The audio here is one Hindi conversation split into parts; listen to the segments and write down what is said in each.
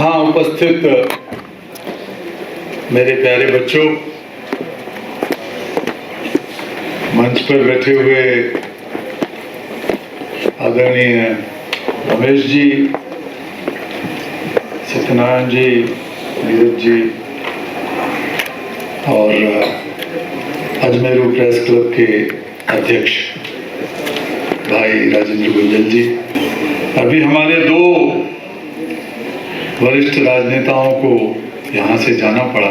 यहाँ उपस्थित मेरे प्यारे बच्चों, मंच पर बैठे हुए आदरणीय रमेश जी, सत्यनारायण जी, नीरज जी और अजमेरू प्रेस क्लब के अध्यक्ष भाई राजेंद्र गुंजल जी, अभी हमारे दो वरिष्ठ राजनेताओं को यहाँ से जाना पड़ा,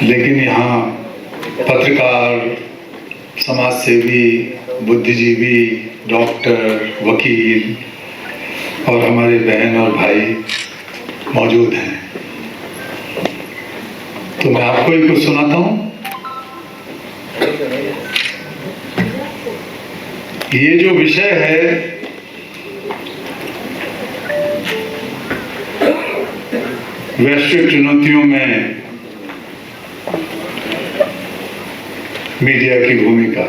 लेकिन यहाँ पत्रकार, समाजसेवी, बुद्धिजीवी, डॉक्टर, वकील और हमारे बहन और भाई मौजूद हैं। तो मैं आपको ही कुछ सुनाता हूँ। ये जो विषय है वैश्विक चुनौतियों में मीडिया की भूमिका,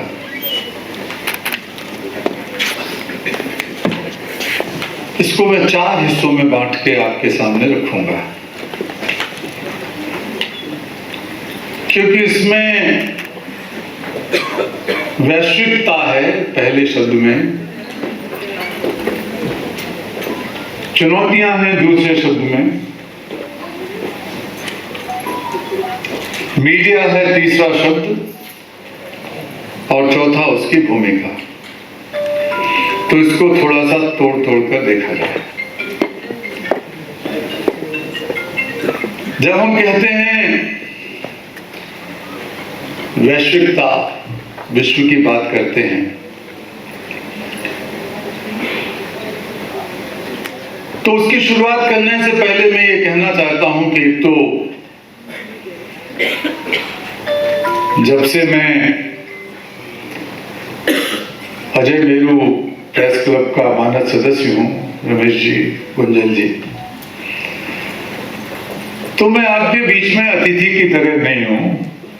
इसको मैं 4 हिस्सों में बांट के आपके सामने रखूंगा, क्योंकि इसमें वैश्विकता है पहले शब्द में, चुनौतियां हैं दूसरे शब्द में, मीडिया है तीसरा शब्द और चौथा उसकी भूमिका। तो इसको थोड़ा सा तोड़ कर देखा जाए। जब हम कहते हैं वैश्विकता, विश्व की बात करते हैं, तो उसकी शुरुआत करने से पहले मैं ये कहना चाहता हूं कि एक तो जब से मैं अजमेरू प्रेस क्लब का मानद सदस्य हूं, रमेश जी, गुंजल जी, तो मैं आपके बीच में अतिथि की तरह नहीं हूं।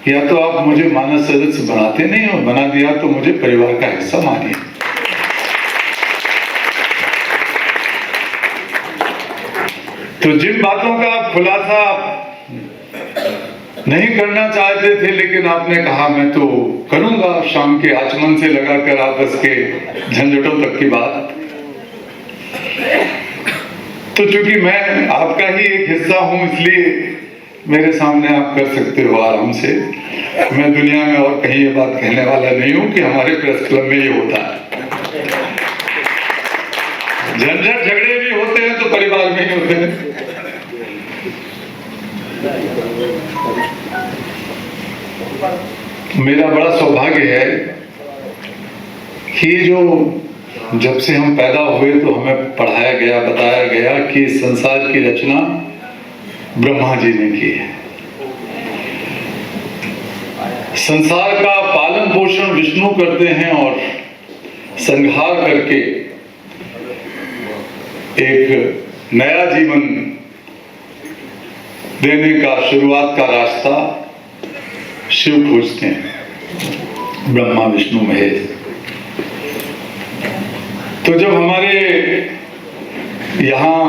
या तो आप मुझे मानद सदस्य बनाते नहीं हो, बना दिया तो मुझे परिवार का हिस्सा मानिए। तो जिन बातों का आप खुलासा नहीं करना चाहते थे, लेकिन आपने कहा मैं तो करूंगा, शाम के आचमन से लगाकर आपस के झंझटों तक की बात। तो चूंकि मैं आपका ही एक हिस्सा हूं, इसलिए मेरे सामने आप कर सकते हो आराम से। मैं दुनिया में और कहीं ये बात कहने वाला नहीं हूं कि हमारे प्रेस क्लब में ये होता है। झंझट झगड़े भी होते हैं तो परिवार में ही होते हैं। मेरा बड़ा सौभाग्य है कि जो जब से हम पैदा हुए तो हमें पढ़ाया गया, बताया गया कि संसार की रचना ब्रह्मा जी ने की है, संसार का पालन पोषण विष्णु करते हैं और संहार करके एक नया जीवन देने का शुरुआत का रास्ता शिव खोजते हैं, ब्रह्मा विष्णु महेश। तो जब हमारे यहाँ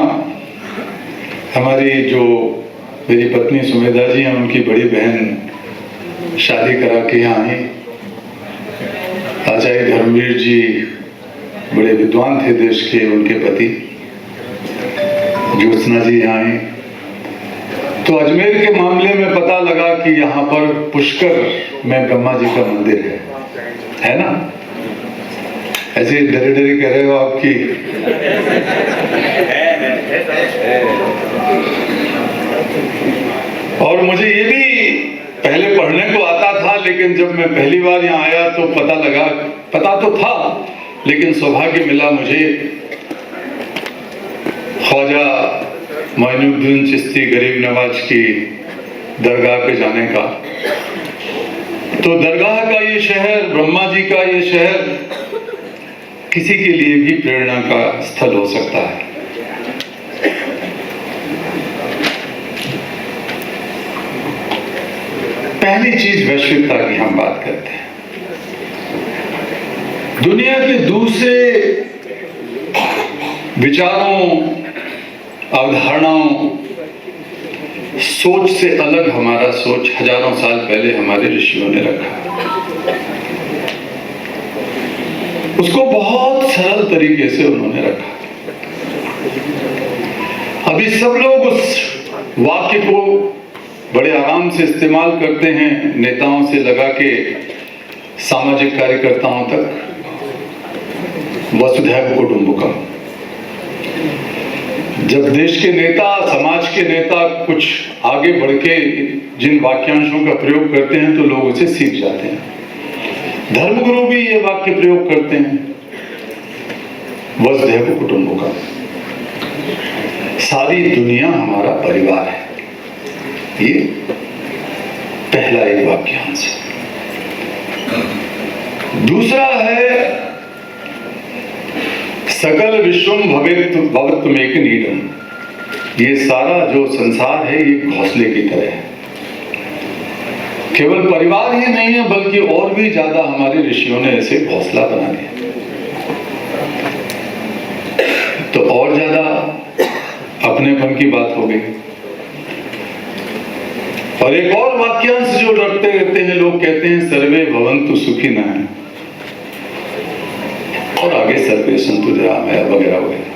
हमारी जो मेरी पत्नी सुमेधा जी हैं, उनकी बड़ी बहन शादी करा के यहाँ आई, आचार्य धर्मवीर जी बड़े विद्वान थे देश के, उनके पति ज्योत्सना जी यहाँ आई। तो अजमेर के मामले में पता लगा कि यहाँ पर पुष्कर में ब्रह्मा जी का मंदिर है ना? ऐसे डरे डरे कह रहे हो आपकी। और मुझे ये भी पहले पढ़ने को आता था, लेकिन जब मैं पहली बार यहाँ आया तो पता लगा, पता तो था लेकिन सौभाग्य मिला मुझे ख्वाजा मोइनुद्दीन चिश्ती गरीब नवाज की दरगाह पे जाने का। तो दरगाह का ये शहर, ब्रह्मा जी का ये शहर किसी के लिए भी प्रेरणा का स्थल हो सकता है। पहली चीज वैश्विकता की हम बात करते हैं। दुनिया के दूसरे विचारों, अवधारणाओं, सोच से अलग हमारा सोच हजारों साल पहले हमारे ऋषियों ने रखा। उसको बहुत सरल तरीके से उन्होंने रखा। अभी सब लोग उस वाक्य को बड़े आराम से इस्तेमाल करते हैं, नेताओं से लगा के सामाजिक कार्यकर्ताओं तक, वसुधैव कुटुंबकम। जब देश के नेता, समाज के नेता कुछ आगे बढ़ के जिन वाक्यांशों का प्रयोग करते हैं तो लोग उसे सीख जाते हैं। धर्मगुरु भी ये वाक्य प्रयोग करते हैं, वसुधैव कुटुंबकम। सारी दुनिया हमारा परिवार है, ये पहला एक वाक्यांश है। दूसरा है सकल विश्वम भवत्वमेक नीडम। ये सारा जो संसार है ये घोंसले की तरह है। केवल परिवार ही नहीं है बल्कि और भी ज्यादा हमारे ऋषियों ने ऐसे घोंसला बना दिया, तो और ज्यादा अपनेपन की बात हो गई। और एक और वाक्यांश जो रटते रहते हैं लोग, कहते हैं सर्वे भवन्तु सुखिनः, और आगे सर्वे सन्तु निरामयाः वगैरह वगैरह।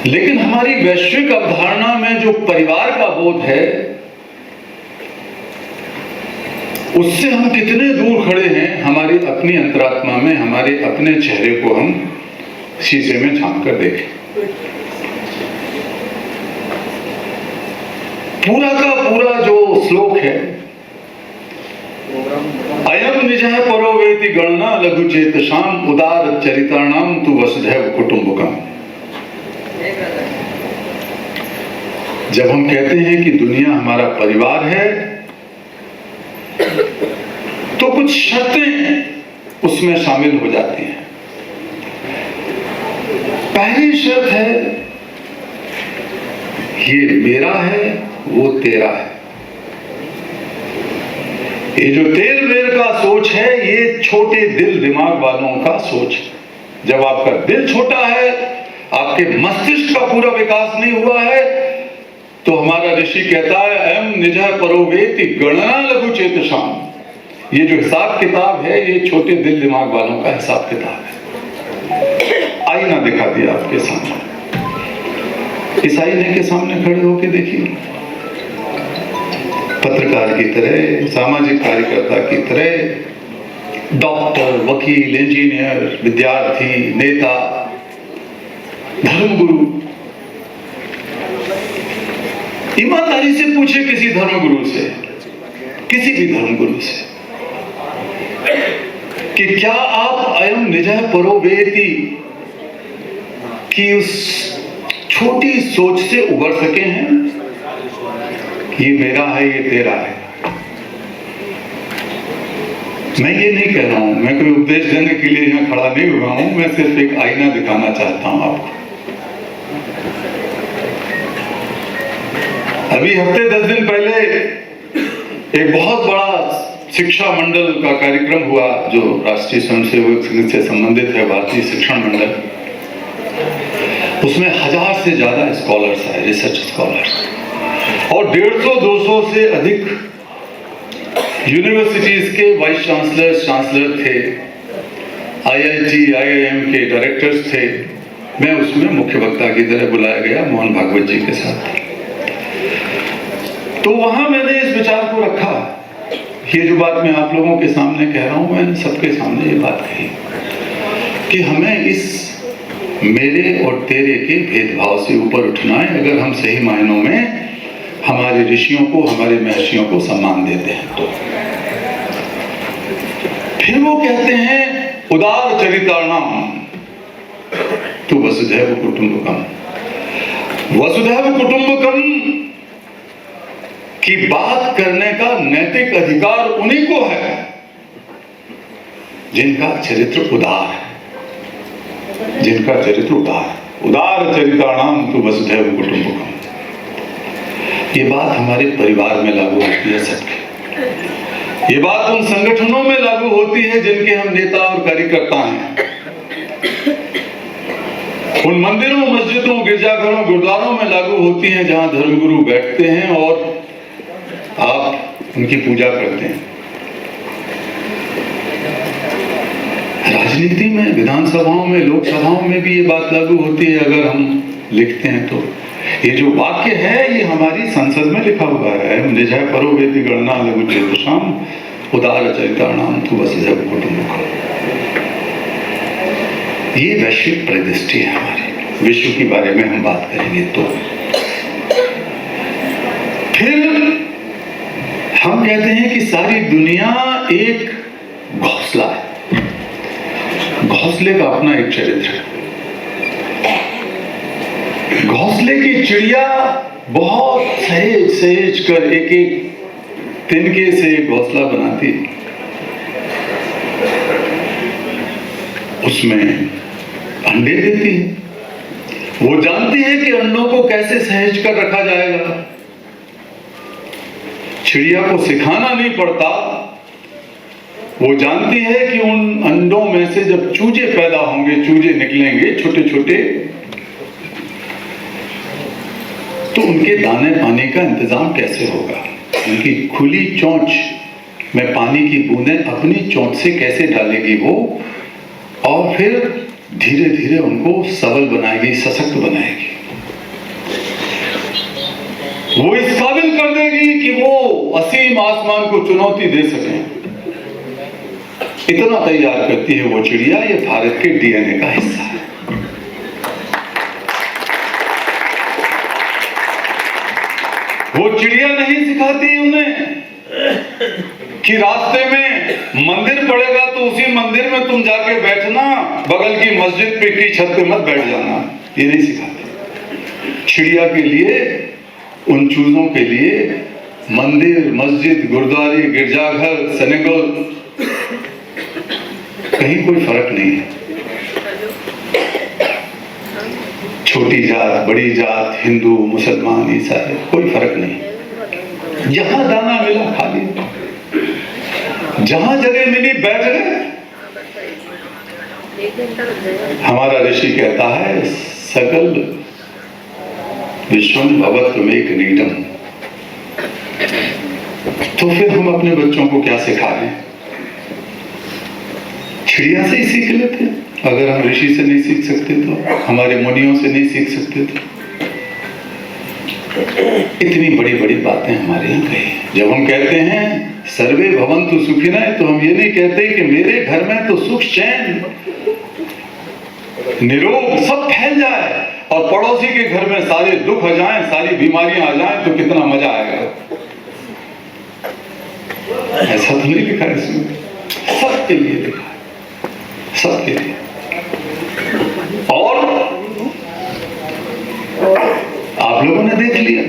लेकिन हमारी वैश्विक अवधारणा में जो परिवार का बोध है, उससे हम कितने दूर खड़े हैं। हमारी अपनी अंतरात्मा में हमारे अपने चेहरे को हम शीशे में झांक कर देखें। पूरा का पूरा जो श्लोक है, अयम निजः परो वेति गणना लघु चेतसाम उदार चरिताणाम तु वसुधैव कुटुंबकम। जब हम कहते हैं कि दुनिया हमारा परिवार है, तो कुछ शर्तें उसमें शामिल हो जाती हैं। पहली शर्त है, ये मेरा है, वो तेरा है। ये जो तेल बेल का सोच है, ये छोटे दिल दिमाग वालों का सोच है। जब आपका दिल छोटा है, आपके मस्तिष्क का पूरा विकास नहीं हुआ है, तो हमारा ऋषि कहता है अयम निजः परो वेति गणना लघु चेतसाम। ये जो हिसाब किताब है, ये छोटे दिल दिमाग वालों का हिसाब किताब है। आईना दिखा दिया आपके सामने, इस आईने के सामने खड़े होके देखिए। पत्रकार की तरह, सामाजिक कार्यकर्ता की तरह, डॉक्टर, वकील, इंजीनियर, विद्यार्थी, नेता, धर्मगुरु, ईमानदारी से पूछे किसी धर्मगुरु से, किसी भी धर्मगुरु से, कि क्या आप अयम निजः परो वेति की उस छोटी सोच से उबर सके हैं? ये मेरा है, ये तेरा है। मैं ये नहीं कह रहा हूं, मैं कोई उपदेश देने के लिए यहां खड़ा नहीं हुआ हूं, मैं सिर्फ एक आईना दिखाना चाहता हूं आपको। अभी हफ्ते 10 दिन पहले एक बहुत बड़ा शिक्षा मंडल का कार्यक्रम हुआ, जो राष्ट्रीय स्वयंसेवक संघ से संबंधित है, भारतीय शिक्षण मंडल। उसमें 1000 से ज्यादा स्कॉलर्स आए, रिसर्च स्कॉलर्स, और 150-200 से अधिक यूनिवर्सिटीज के वाइस चांसलर थे, IIT, IIM के डायरेक्टर्स थे। मैं उसमें मुख्य वक्ता की तरह बुलाया गया मोहन भागवत जी के साथ। तो वहां मैंने इस विचार को रखा, ये जो बात मैं आप लोगों के सामने कह रहा हूं, मैंने सबके सामने ये बात कही कि हमें इस मेरे और तेरे के भेदभाव से ऊपर उठना है, अगर हम सही मायनों में हमारे ऋषियों को, हमारे महर्षियों को सम्मान देते हैं। तो फिर वो कहते हैं उदार चरिताणाम तु वसुधैव कुटुंबकम। वसुधैव कुटुंबकम की बात करने का नैतिक अधिकार उन्हीं को है जिनका चरित्र उदार है, जिनका चरित्र उदार है। उदार चरिताणाम तु वसुधैव कुटुंबकम। ये बात हमारे परिवार में लागू होती है सबके। ये बात उन संगठनों में लागू होती है जिनके हम नेता और कार्यकर्ता हैं। उन मंदिरों, मस्जिदों, गिरजाघरों, गुरुद्वारों में लागू होती हैं जहां धर्मगुरु बैठते हैं और आप उनकी पूजा करते हैं। राजनीति में, विधानसभाओं में, लोकसभाओं में भी ये बात लागू होती है। अगर हम लिखते हैं तो ये जो वाक्य है ये हमारी संसद में लिखा हुआ है, निजय परो वेति गणना लघु चेतुषाम उदार चरिताणाम तु वसुधैव कुटुम्बकम्। ये वैश्विक परिदृष्टि है हमारी। विश्व के बारे में हम बात करेंगे तो फिर हम कहते हैं कि सारी दुनिया एक घोंसला है। घोंसले का अपना एक चरित्र है। घोंसले की चिड़िया बहुत सहेज सहेज कर एक एक तिनके से घोंसला बनाती है। उसमें अंडे देती है। वो जानती है कि अंडों को कैसे सहेज कर रखा जाएगा। चिड़िया को सिखाना नहीं पड़ता। वो जानती है कि उन अंडों में से जब चूजे पैदा होंगे, चूजे निकलेंगे छोटे छोटे, तो उनके दाने पानी का इंतजाम कैसे होगा। उनकी खुली चोंच में पानी की बूंदें अपनी चोंच से कैसे डालेगी वो, और फिर धीरे धीरे उनको सबल बनाएगी, सशक्त बनाएगी। वो इस काबिल कर देगी कि वो असीम आसमान को चुनौती दे सकें। इतना तैयार करती है वो चिड़िया। ये भारत के डीएनए का हिस्सा है। वो चिड़िया नहीं सिखाती उन्हें कि रास्ते में मंदिर पड़ेगा तो उसी मंदिर में तुम जाके बैठना, बगल की मस्जिद पे की छत पे मत बैठ जाना। ये नहीं सिखाती। चिड़िया के लिए, उन चूजों के लिए मंदिर, मस्जिद, गुरुद्वारे, गिरजाघर, सिनेगोग, कहीं कोई फर्क नहीं है। छोटी जात, बड़ी जात, हिंदू, मुसलमान, ईसाई, कोई फर्क नहीं। जहां दाना मिला खा लिया, जहां जगह मिली बैठ गए। हमारा ऋषि कहता है सकल विश्वम भवत्वमेक नीडम। तो फिर हम अपने बच्चों को क्या सिखा रहे हैं? चिड़िया से ही सीख लेते हैं। अगर हम ऋषि से नहीं सीख सकते तो, हमारे मुनियों से नहीं सीख सकते तो। इतनी बड़ी बड़ी बातें हमारे यहाँ कही। जब हम कहते हैं सर्वे भवन्तु सुखिनः, तो हम ये नहीं कहते कि मेरे घर में तो सुख, चैन, निरोग सब फैल जाए और पड़ोसी के घर में सारे दुख आ जाएं, सारी बीमारियां आ जाएं, तो कितना मजा आएगा। ऐसा तो नहीं लिखा इसमें। सबके लिए लिखा है, सबके लिए। और आप लोगों ने देख लिया,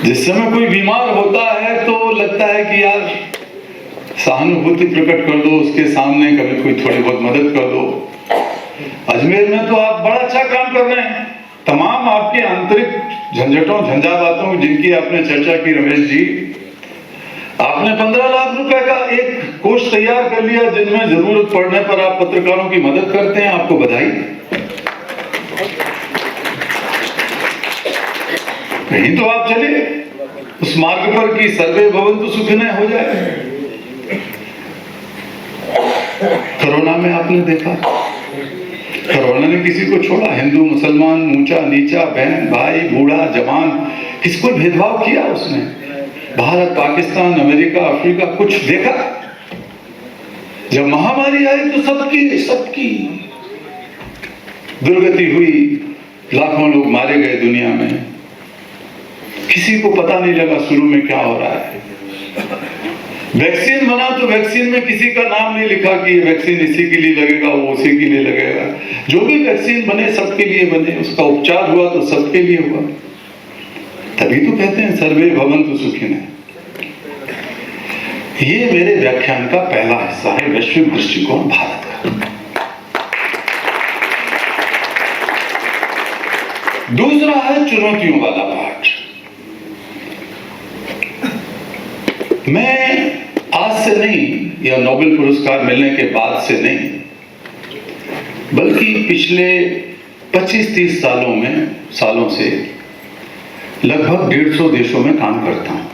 जिस समय कोई बीमार होता है तो लगता है कि यार सहानुभूति प्रकट कर दो उसके सामने, कभी कोई थोड़ी बहुत मदद कर दो। अजमेर में तो आप बड़ा अच्छा काम कर रहे हैं। तमाम आपके आंतरिक झंझटों, झंझावातों जिनकी आपने चर्चा की रमेश जी, आपने 15 लाख रुपए का एक कोष तैयार कर लिया जिनमें जरूरत पड़ने पर आप पत्रकारों की मदद करते हैं। आपको बधाई। कहीं तो आप चले उस मार्ग पर कि सर्वे भवन्तु सुखिनः हो जाए। कोरोना में आपने देखा, कोरोना ने किसी को छोड़ा, हिंदू, मुसलमान, ऊंचा नीचा, बहन भाई, बूढ़ा जवान, किसको भेदभाव किया उसने? भारत, पाकिस्तान, अमेरिका, अफ्रीका, कुछ देखा? जब महामारी आई तो सबकी दुर्गति हुई, लाखों लोग मारे गए दुनिया में। किसी को पता नहीं लगा शुरू में क्या हो रहा है। वैक्सीन बना तो वैक्सीन में किसी का नाम नहीं लिखा कि ये वैक्सीन इसी के लिए लगेगा, वो उसी के लिए लगेगा। जो भी वैक्सीन बने सबके लिए बने, उसका उपचार हुआ तो सबके लिए हुआ। तभी तो कहते हैं सर्वे भवन्तु सुखिनः। ये मेरे व्याख्यान का पहला हिस्सा है, वैश्विक दृष्टिकोण भारत का। दूसरा है चुनौतियों वाला पाठ। मैं आज से नहीं, या नोबेल पुरस्कार मिलने के बाद से नहीं, बल्कि पिछले 25-30 सालों से लगभग 150 देशों में काम करता हूँ।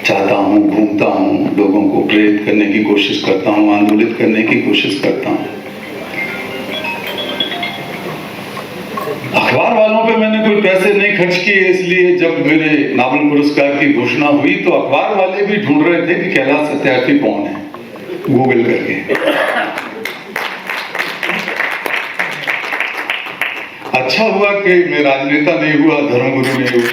चाहता हूँ, घूमता हूँ, लोगों को प्रेरित करने की कोशिश करता हूँ, आंदोलित करने की कोशिश करता हूँ। अखबार वालों पे मैंने कोई पैसे नहीं खर्च किए, इसलिए जब मेरे नोबेल पुरस्कार की घोषणा हुई तो अखबार वाले भी ढूंढ रहे थे कि कैलाश सत्यार्थी कौन है, गूगल करके। अच्छा हुआ कि मैं राजनेता नहीं हुआ, धर्मगुरु नहीं हुआ।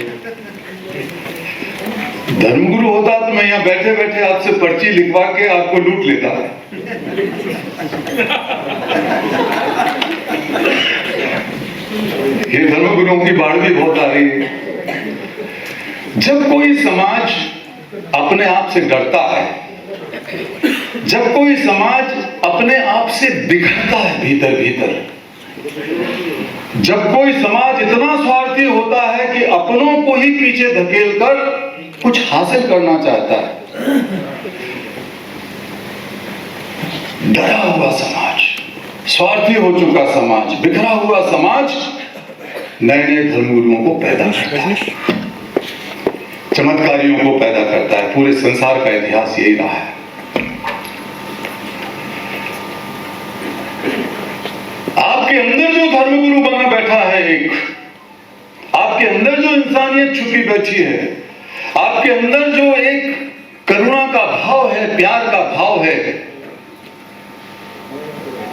धर्मगुरु होता तो मैं यहाँ बैठे बैठे आपसे पर्ची लिखवा के आपको लूट लेता। ये धर्मगुरुओं की बाढ़ भी बहुत आ रही है। जब कोई समाज अपने आप से डरता है, जब कोई समाज अपने आप से बिखरता है भीतर भीतर, जब कोई समाज इतना स्वार्थी होता है कि अपनों को ही पीछे धकेल कर कुछ हासिल करना चाहता है, डरा हुआ समाज, स्वार्थी हो चुका समाज, बिखरा हुआ समाज नए नए धर्मगुरुओं को पैदा करता है, चमत्कारियों को पैदा करता है। पूरे संसार का इतिहास यही रहा है। आपके अंदर जो धर्मगुरु बना बैठा है, एक आपके अंदर जो इंसानियत छुपी बैठी है, आपके अंदर जो एक करुणा का भाव है, प्यार का भाव है,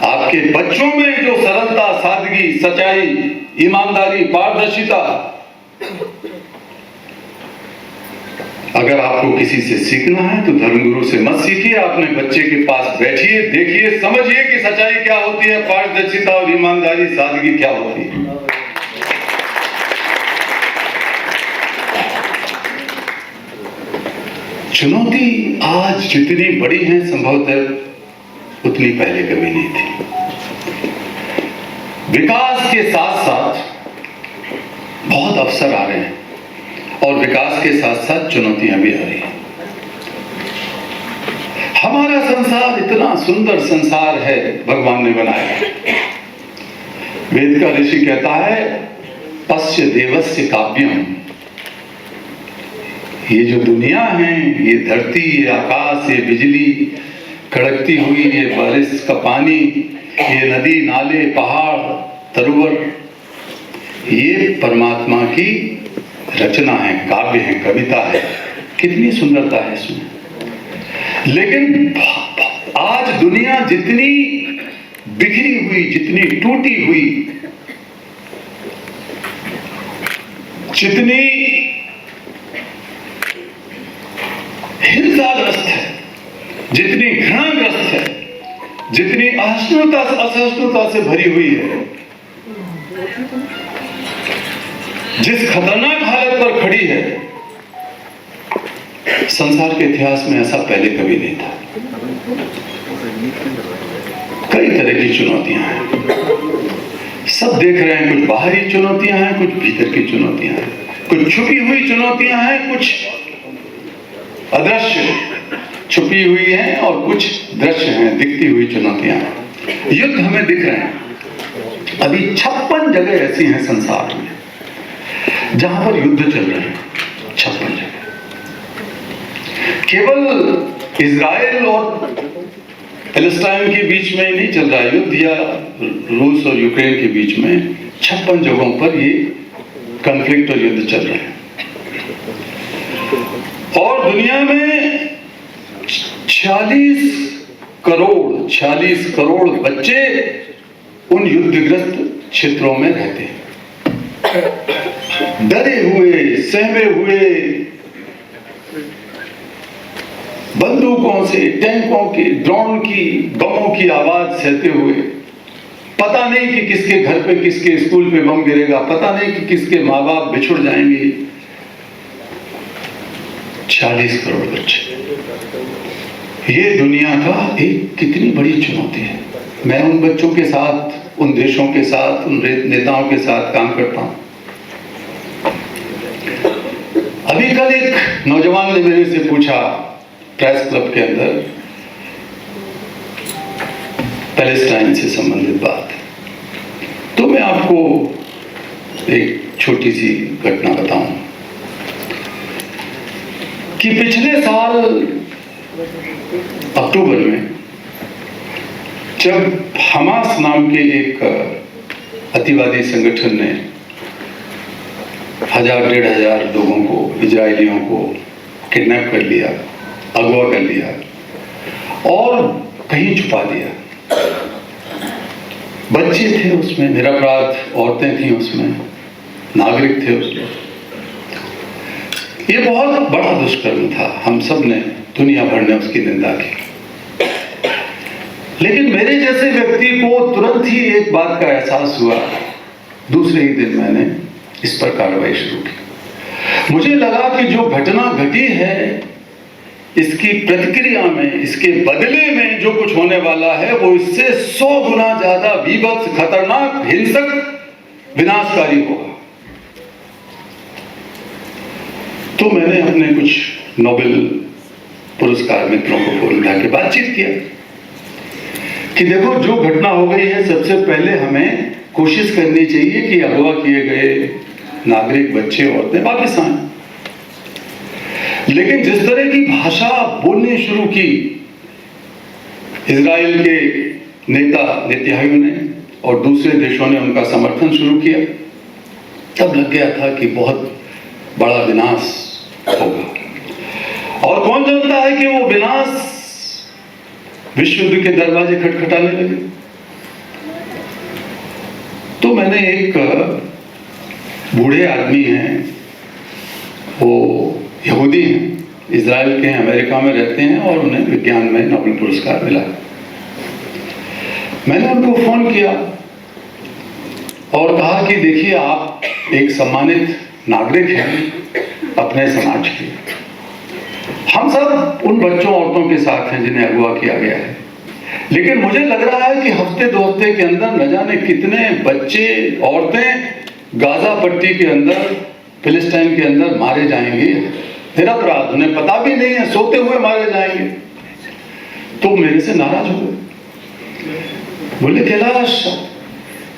आपके बच्चों में जो सरलता, सादगी, सच्चाई, ईमानदारी, पारदर्शिता, अगर आपको किसी से सीखना है तो धर्मगुरु से मत सीखिए, अपने बच्चे के पास बैठिए, देखिए, समझिए कि सच्चाई क्या होती है, पारदर्शिता और ईमानदारी, सादगी क्या होती है। चुनौती आज जितनी बड़ी है संभवतः उतनी पहले कभी नहीं थी। विकास के साथ साथ बहुत अवसर आ रहे हैं और विकास के साथ साथ चुनौतियां भी आ रही हैं। हमारा संसार इतना सुंदर संसार है, भगवान ने बनाया। वेद का ऋषि कहता है, पश्य देवस्य काव्यम। ये जो दुनिया है, ये धरती, ये आकाश, ये बिजली कड़कती हुई, ये बारिश का पानी, ये नदी, नाले, पहाड़, तरुवर, ये परमात्मा की रचना है, काव्य है, कविता है। कितनी सुंदरता है इसमें। लेकिन आज दुनिया जितनी बिखरी हुई, जितनी टूटी हुई, जितनी हिंसाग्रस्त है, जितनी घृणाग्रस्त है, जितनी असहिष्णुता से भरी हुई है, जिस खतरनाक हालत पर खड़ी है, संसार के इतिहास में ऐसा पहले कभी नहीं था। कई तरह की चुनौतियां हैं, सब देख रहे हैं। कुछ बाहरी चुनौतियां हैं, कुछ भीतर की चुनौतियां हैं, कुछ छुपी हुई चुनौतियां हैं, कुछ अदृश्य छुपी हुई हैं और कुछ दृश्य हैं, दिखती हुई चुनौतियां हैं। युद्ध हमें दिख रहे हैं। अभी 56 जगह ऐसी हैं संसार में जहां पर युद्ध चल रहे हैं। 56 जगह। केवल इजराइल और पैलेस्टाइन के बीच में नहीं चल रहा युद्ध, या रूस और यूक्रेन के बीच में 56 जगहों पर ये कॉन्फ्लिक्ट और युद्ध चल रहे हैं। और दुनिया में 46 करोड़ बच्चे उन युद्धग्रस्त क्षेत्रों में रहते हैं, डरे हुए, सहमे हुए, बंदूकों से, टैंकों की, ड्रोन की, बमों की आवाज सहते हुए। पता नहीं कि किसके घर पे, किसके स्कूल पे बम गिरेगा, पता नहीं कि किसके माँ बाप बिछुड़ जाएंगे। 40 करोड़ बच्चे। ये दुनिया का एक कितनी बड़ी चुनौती है। मैं उन बच्चों के साथ, उन देशों के साथ, उन नेताओं के साथ काम करता हूं। अभी कल एक नौजवान ने मेरे से पूछा प्रेस क्लब के अंदर, पैलेस्टाइन से संबंधित बात है। तो मैं आपको एक छोटी सी घटना बताऊं कि पिछले साल अक्टूबर में जब हमास नाम के एक अतिवादी संगठन ने 1000-1500 लोगों को, इजरायलियों को किडनैप कर लिया, अगवा कर लिया और कहीं छुपा दिया। बच्चे थे उसमें, निरपराध औरतें थीं उसमें, नागरिक थे उसमें। ये बहुत बड़ा दुष्कर्म था, हम सब ने, दुनिया भर ने उसकी निंदा की। लेकिन मेरे जैसे व्यक्ति को तुरंत ही एक बात का एहसास हुआ। दूसरे ही दिन मैंने इस पर कार्रवाई शुरू की। मुझे लगा कि जो घटना घटी है, इसकी प्रतिक्रिया में, इसके बदले में जो कुछ होने वाला है वो इससे 100 गुना ज्यादा विभत्स, खतरनाक, हिंसक, विनाशकारी होगा। तो मैंने अपने कुछ नोबेल पुरस्कार मित्रों को फोन उठा के बातचीत किया कि देखो, जो घटना हो गई है, सबसे पहले हमें कोशिश करनी चाहिए कि अगवा किए गए नागरिक, बच्चे, औरतें वापस आएं। लेकिन जिस तरह की भाषा बोलनी शुरू की इजराइल के नेताओं ने और दूसरे देशों ने उनका समर्थन शुरू किया, तब लग गया था कि बहुत बड़ा विनाश होगा। और कौन जानता है कि वो विनाश विश्व युद्ध के दरवाजे खटखटाने लगे। तो मैंने एक बूढ़े आदमी हैं, वो यहूदी हैं, इजराइल के हैं, अमेरिका में रहते हैं और उन्हें विज्ञान में नोबेल पुरस्कार मिला। मैंने उनको फोन किया और कहा कि देखिए, आप एक सम्मानित नागरिक हैं अपने समाज के, हम सब उन बच्चों, औरतों के साथ हैं जिन्हें अगवा किया गया है। लेकिन मुझे लग रहा है कि हफ्ते 2 हफ्ते के अंदर न जाने कितने बच्चे, औरतें गाजा पट्टी के अंदर, फिलिस्तीन के अंदर मारे जाएंगे निरपराध, उन्हें पता भी नहीं है, सोते हुए मारे जाएंगे। तो मेरे से नाराज हो गए। बोले, कैलाश,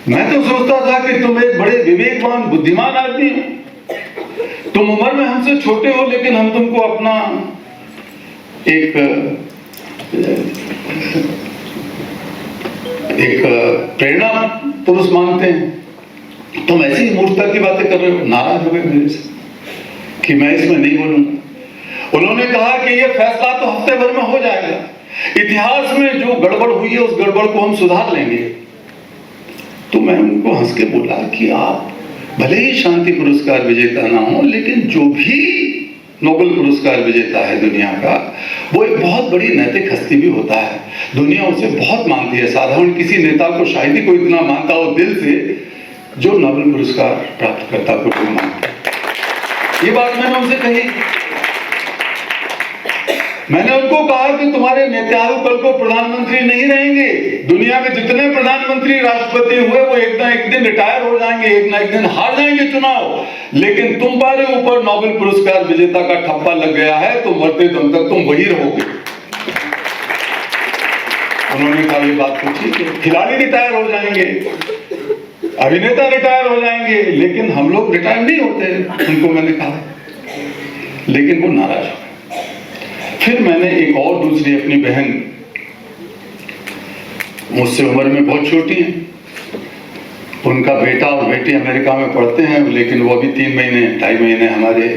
मैं तो सोचता था कि तुम एक बड़े विवेकवान, बुद्धिमान आदमी हो, तुम उम्र में हमसे छोटे हो, लेकिन हम तुमको अपना एक प्रेरणा पुरुष मानते हैं। तुम ऐसी मूर्खता की बातें कर रहे हो। नाराज हो गए मेरे से कि मैं इसमें नहीं बोलूंगा। उन्होंने कहा कि ये फैसला तो हफ्ते भर में हो जाएगा, इतिहास में जो गड़बड़ हुई है उस गड़बड़ को हम सुधार लेंगे। तो मैं उनको हंस के बोला कि आप भले ही शांति पुरस्कार विजेता ना हो, लेकिन जो भी नोबेल पुरस्कार विजेता है दुनिया का, वो एक बहुत बड़ी नैतिक हस्ती भी होता है। दुनिया उसे बहुत मानती है। साधारण किसी नेता को शायद ही कोई इतना मानता हो दिल से, जो नोबेल पुरस्कार प्राप्तकर्ता को भी मानता है। ये बात मैंने उनसे कही। मैंने उनको कहा कि तुम्हारे नेताओं कल को प्रधानमंत्री नहीं रहेंगे। दुनिया में जितने प्रधानमंत्री, राष्ट्रपति हुए, वो एक ना एक दिन रिटायर हो जाएंगे, एक ना एक दिन हार जाएंगे चुनाव, लेकिन तुम्हारे ऊपर नोबेल पुरस्कार विजेता का ठप्पा लग गया है, तो मरते दम तक तुम वही रहोगे। उन्होंने कहा, ये बात तो ठीक है, खिलाड़ी रिटायर हो जाएंगे, अभिनेता रिटायर हो जाएंगे, लेकिन हम लोग रिटायर नहीं होते, उनको मैंने कहा। लेकिन वो नाराज हो। फिर मैंने एक और दूसरी अपनी बहन, मुझसे उम्र में बहुत छोटी है, उनका बेटा और बेटी अमेरिका में पढ़ते हैं, लेकिन वो अभी 3 महीने 2.5 महीने हमारे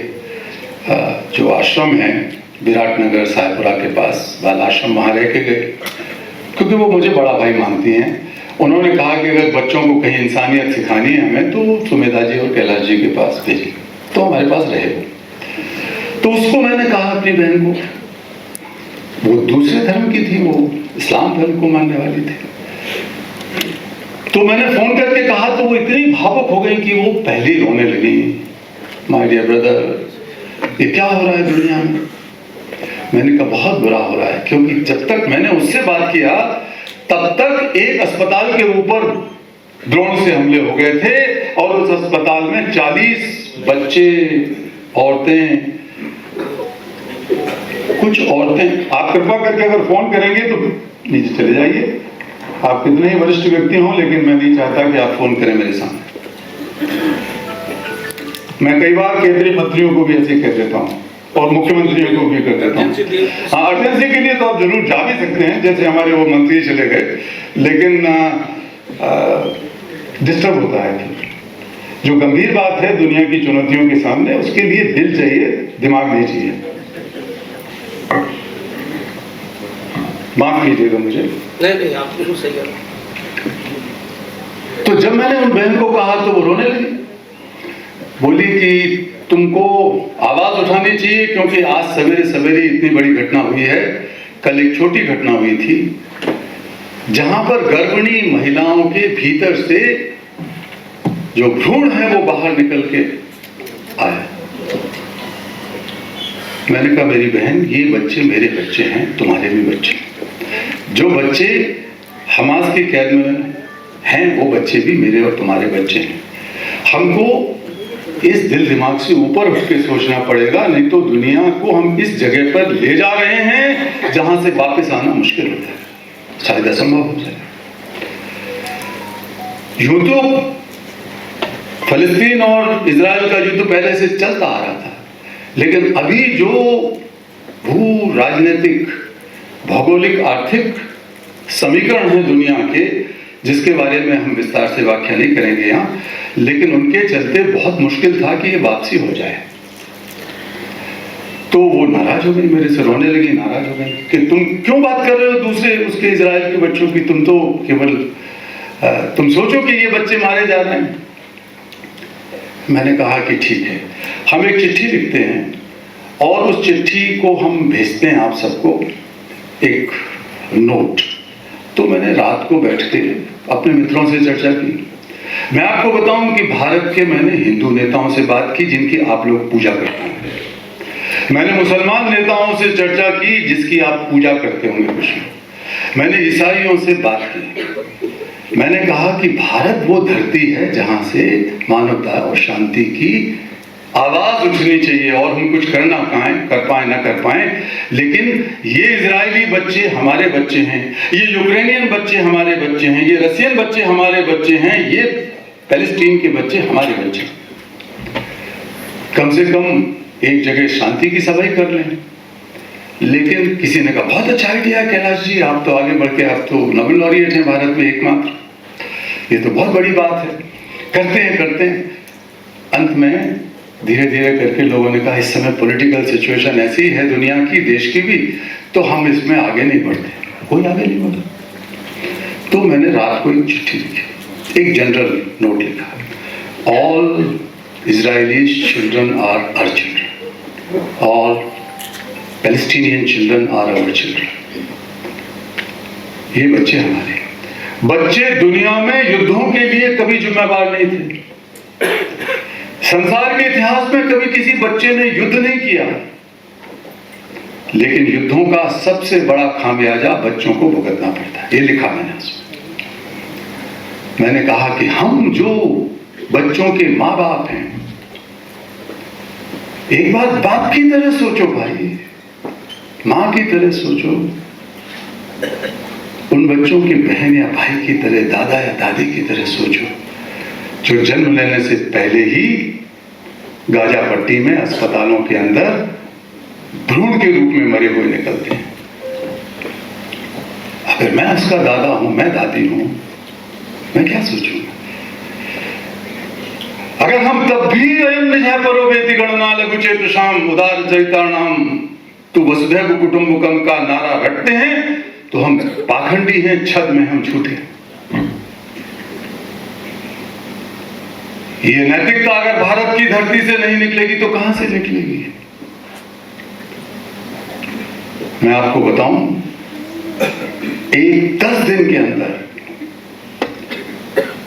जो आश्रम है विराटनगर सायपुरा के पास, बाल आश्रम, वहाँ रह के गए, क्योंकि वो मुझे बड़ा भाई मानती हैं। उन्होंने कहा कि अगर बच्चों को कहीं इंसानियत सिखानी है हमें, तो सुमेधा जी और कैलाश जी के पास भेजिए, तो हमारे पास रहे। तो उसको मैंने कहा, अपनी बहन को, वो दूसरे धर्म की थी, वो इस्लाम धर्म को मानने वाली थी, तो मैंने फोन करके कहा, तो वो इतनी भावुक हो गई कि वो पहले ही रोने लगी। माय डियर ब्रदर, ये क्या हो रहा है दुनिया में? मैंने कहा, बहुत बुरा हो रहा है, क्योंकि जब तक मैंने उससे बात किया तब तक एक अस्पताल के ऊपर ड्रोन से हमले हो गए थे और उस अस्पताल में 40 बच्चे, औरतें, कुछ औरतें, आप कृपा करके अगर फोन करेंगे तो नीचे चले जाइए, आप कितने ही वरिष्ठ व्यक्ति हों, लेकिन मैं नहीं चाहता कि आप फोन करें मेरे सामने। मैं कई बार केंद्रीय मंत्रियों को भी ऐसे कह देता हूँ और मुख्यमंत्रियों को भी कर देता हूँ। हाँ, अर्जेंसी के लिए तो आप जरूर जा भी सकते हैं, जैसे हमारे वो मंत्री चले गए, लेकिन डिस्टर्ब होता है। जो गंभीर बात है दुनिया की चुनौतियों के सामने, उसके लिए दिल चाहिए, दिमाग नहीं चाहिए। माफ कीजिएगा मुझे। नहीं, आप बिल्कुल सही है। तो जब मैंने उन बहन को कहा तो वो रोने लगी, बोली कि तुमको आवाज उठानी चाहिए, क्योंकि आज सवेरे सवेरे इतनी बड़ी घटना हुई है। कल एक छोटी घटना हुई थी जहां पर गर्भिणी महिलाओं के भीतर से जो भ्रूण है वो बाहर निकल के आया। मैंने कहा मेरी बहन, ये बच्चे मेरे बच्चे हैं, तुम्हारे भी बच्चे। जो बच्चे हमास की कैद में हैं वो बच्चे भी मेरे और तुम्हारे बच्चे हैं। हमको इस दिल दिमाग से ऊपर उठ के सोचना पड़ेगा, नहीं तो दुनिया को हम इस जगह पर ले जा रहे हैं जहां से वापस आना मुश्किल होता है, शायद असंभव हो जाए। यूं तो फलस्तीन और इजराइल का युद्ध पहले से चलता आ रहा था, लेकिन अभी जो भू राजनीतिक, भौगोलिक, आर्थिक समीकरण है दुनिया के, जिसके बारे में हम विस्तार से व्याख्या नहीं करेंगे यहाँ, लेकिन उनके चलते बहुत मुश्किल था कि ये वापसी हो जाए। तो वो नाराज हो गई, मेरे से रोने लगी, नाराज हो गई कि तुम क्यों बात कर रहे हो दूसरे उसके इजराइल के बच्चों की, तुम तो केवल तुम सोचो कि ये बच्चे मारे जा रहे हैं। मैंने कहा कि ठीक है, हम एक चिट्ठी लिखते हैं और उस चिट्ठी को हम भेजते हैं आप सबको, एक नोट। तो मैंने रात को बैठ के अपने मित्रों से चर्चा की। मैं आपको बताऊं कि भारत के मैंने हिंदू नेताओं से बात की जिनकी आप लोग पूजा करते हैं, मैंने मुसलमान नेताओं से चर्चा की जिसकी आप पूजा करते होंगे कुछ, मैंने ईसाइयों से बात की। मैंने कहा कि भारत वो धरती है जहां से मानवता और शांति की आवाज उठनी चाहिए, और हम कुछ करना कर पाए ना कर पाए, लेकिन ये इजरायली बच्चे हमारे बच्चे हैं, ये यूक्रेनियन बच्चे हमारे बच्चे हैं, ये रशियन बच्चे हमारे बच्चे हैं, ये पैलेस्टीन के बच्चे हमारे बच्चे। कम से कम एक जगह शांति की सभाई कर लें। लेकिन किसी ने कहा बहुत अच्छा आइडिया है कैलाश जी, आप तो आगे बढ़ के, आप तो नोबेल लॉरिएट हैं भारत में एकमात्र, ये तो बहुत बड़ी बात है, करते हैं। अंत में धीरे धीरे करके लोगों ने कहा इस समय पॉलिटिकल सिचुएशन ऐसी है दुनिया की, देश की भी, तो हम इसमें आगे नहीं बढ़ते, कोई आगे नहीं बढ़ा। तो मैंने रात को एक चिट्ठी लिखी, एक जनरल नोट लिखा, all Israeli children are our children, all Palestinian children are our children. ये बच्चे हमारे बच्चे दुनिया में युद्धों के लिए कभी जिम्मेवार नहीं थे। संसार के इतिहास में कभी किसी बच्चे ने युद्ध नहीं किया, लेकिन युद्धों का सबसे बड़ा खामियाजा बच्चों को भुगतना पड़ता है। ये लिखा मैंने उसमें। मैंने कहा कि हम जो बच्चों के माँ बाप हैं, एक बार बाप की तरह सोचो भाई, माँ की तरह सोचो, उन बच्चों की बहन या भाई की तरह, दादा या दादी की तरह सोचो, जो जन्म लेने से पहले ही गाजा पट्टी में अस्पतालों के अंदर भ्रूण के रूप में मरे हुए निकलते हैं। अगर मैं उसका दादा हूं, मैं दादी हूं, मैं क्या सोचूंगा? अगर हम तब भी अयम निजः परो वेति गणना लघु चेतुषाम उदार चरिताणाम तु वसुधैव कुटुंबकम का नारा रटते हैं, तो हम पाखंडी हैं, छद में हम झूठे हैं। ये नैतिकता अगर भारत की धरती से नहीं निकलेगी तो कहां से निकलेगी? मैं आपको बताऊं, एक 10 दिन के अंदर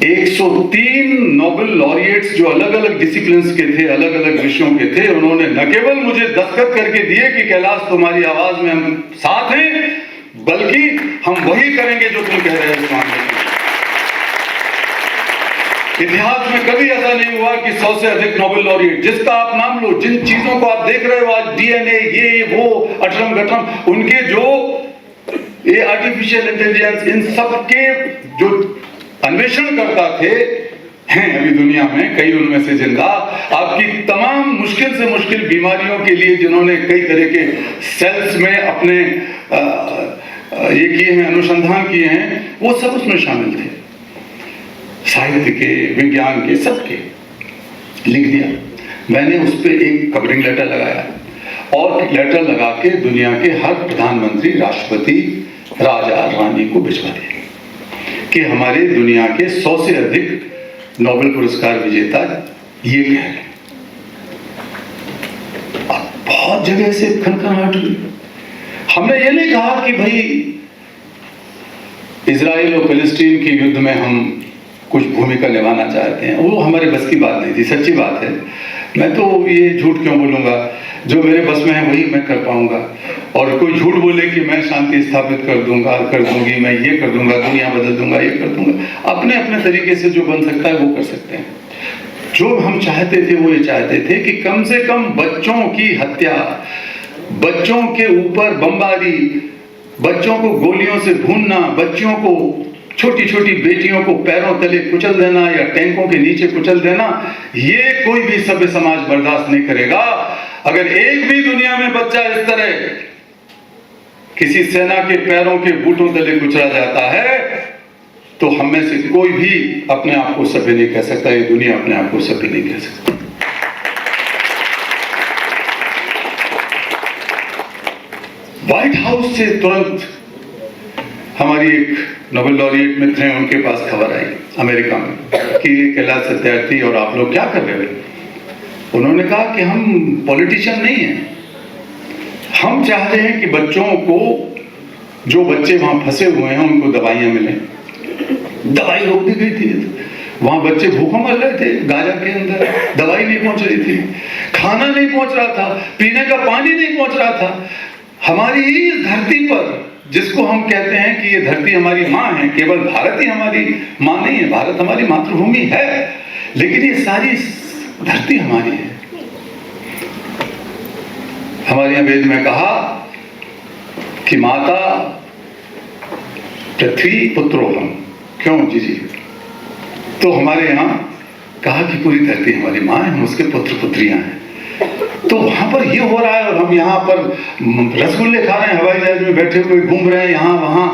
103 नोबेल लॉरिएट्स जो अलग अलग डिसिप्लिन्स के थे, अलग अलग विषयों के थे, उन्होंने न केवल मुझे दस्तखत करके दिए कि कैलाश तुम्हारी आवाज में हम साथ हैं, बल्कि हम वही करेंगे जो तुम कह रहे हो। इतिहास में कभी ऐसा नहीं हुआ कि 100 से अधिक नोबेल लॉरिएट, जिसका आप नाम लो, जिन चीजों को आप देख रहे हो आज, डीएनए, ये वो अटरम गटरम, उनके जो ये आर्टिफिशियल इंटेलिजेंस इन सब के जो अन्वेषण करता थे हैं अभी दुनिया में कई उनमें से जिंदा। आपकी तमाम मुश्किल से मुश्किल बीमारियों के लिए जिन्होंने कई तरह के सेल्स में अपने ये किए हैं, अनुसंधान किए हैं, वो सब उसमें शामिल थे। साहित्य के, विज्ञान के, सबके लिख दिया। मैंने उस पर एक कवरिंग लेटर लगाया और लेटर लगा के दुनिया के हर प्रधानमंत्री, राष्ट्रपति, राजा, रानी को भिजवा दिया कि हमारे दुनिया के 100 से अधिक नोबेल पुरस्कार विजेता ये कह रहे हैं। अब बहुत जगह से खनखनाहट हुई। हमने ये नहीं कहा कि भाई इजराइल और फिलिस्तीन के युद्ध में हम कुछ भूमिका निभाना चाहते हैं, वो हमारे बस की बात नहीं थी। सच्ची बात है, मैं तो ये झूठ क्यों बोलूंगा, जो मेरे बस में है वही मैं कर पाऊंगा। और कोई झूठ बोले कि मैं शांति स्थापित कर दूंगा, कर दूंगी, मैं ये कर दूंगा, दुनिया बदल दूंगा, ये कर दूंगा, अपने अपने तरीके से जो बन सकता है वो कर सकते हैं। जो हम चाहते थे वो ये चाहते थे कि कम से कम बच्चों की हत्या, बच्चों के ऊपर बमबारी, बच्चों को गोलियों से भूनना, बच्चियों को, छोटी छोटी बेटियों को पैरों तले कुचल देना या टैंकों के नीचे कुचल देना, ये कोई भी सभ्य समाज बर्दाश्त नहीं करेगा। अगर एक भी दुनिया में बच्चा इस तरह किसी सेना के पैरों के बूटों तले कुचला जाता है तो हम में से कोई भी अपने आप को सभ्य नहीं कह सकता, ये दुनिया अपने आप को सभ्य नहीं कह सकती। व्हाइट हाउस से तुरंत हमारी एक नोबेल लॉरिएट मित्र हैं, उनके पास खबर आई अमेरिका में कि कैलाश सत्यार्थी और आप लोग क्या कर रहे हो। उन्होंने कहा कि हम पॉलिटिशियन नहीं हैं, हम चाह रहे हैं कि बच्चों को, जो बच्चे वहां फंसे हुए हैं उनको दवाइयां मिलें। दवाई रोक दी गई थी, वहां बच्चे भूखों मर रहे थे, गाजा के अंदर दवाई नहीं पहुंच रही थी, खाना नहीं पहुंच रहा था, पीने का पानी नहीं पहुंच रहा था। हमारी इस धरती पर, जिसको हम कहते हैं कि ये धरती हमारी माँ है, केवल भारत ही हमारी माँ नहीं है, भारत हमारी मातृभूमि है, लेकिन ये सारी धरती हमारी है। हमारे यहाँ वेद में कहा कि माता पृथ्वी पुत्रो हम, क्यों जी जी, तो हमारे यहाँ कहा कि पूरी धरती हमारी माँ है, हम उसके पुत्र पुत्रियां हैं। तो वहां पर ये हो रहा है और हम यहाँ पर रसगुल्ले खा रहे हैं, हवाई जहाज में बैठे हुए घूम रहे हैं, यहाँ वहां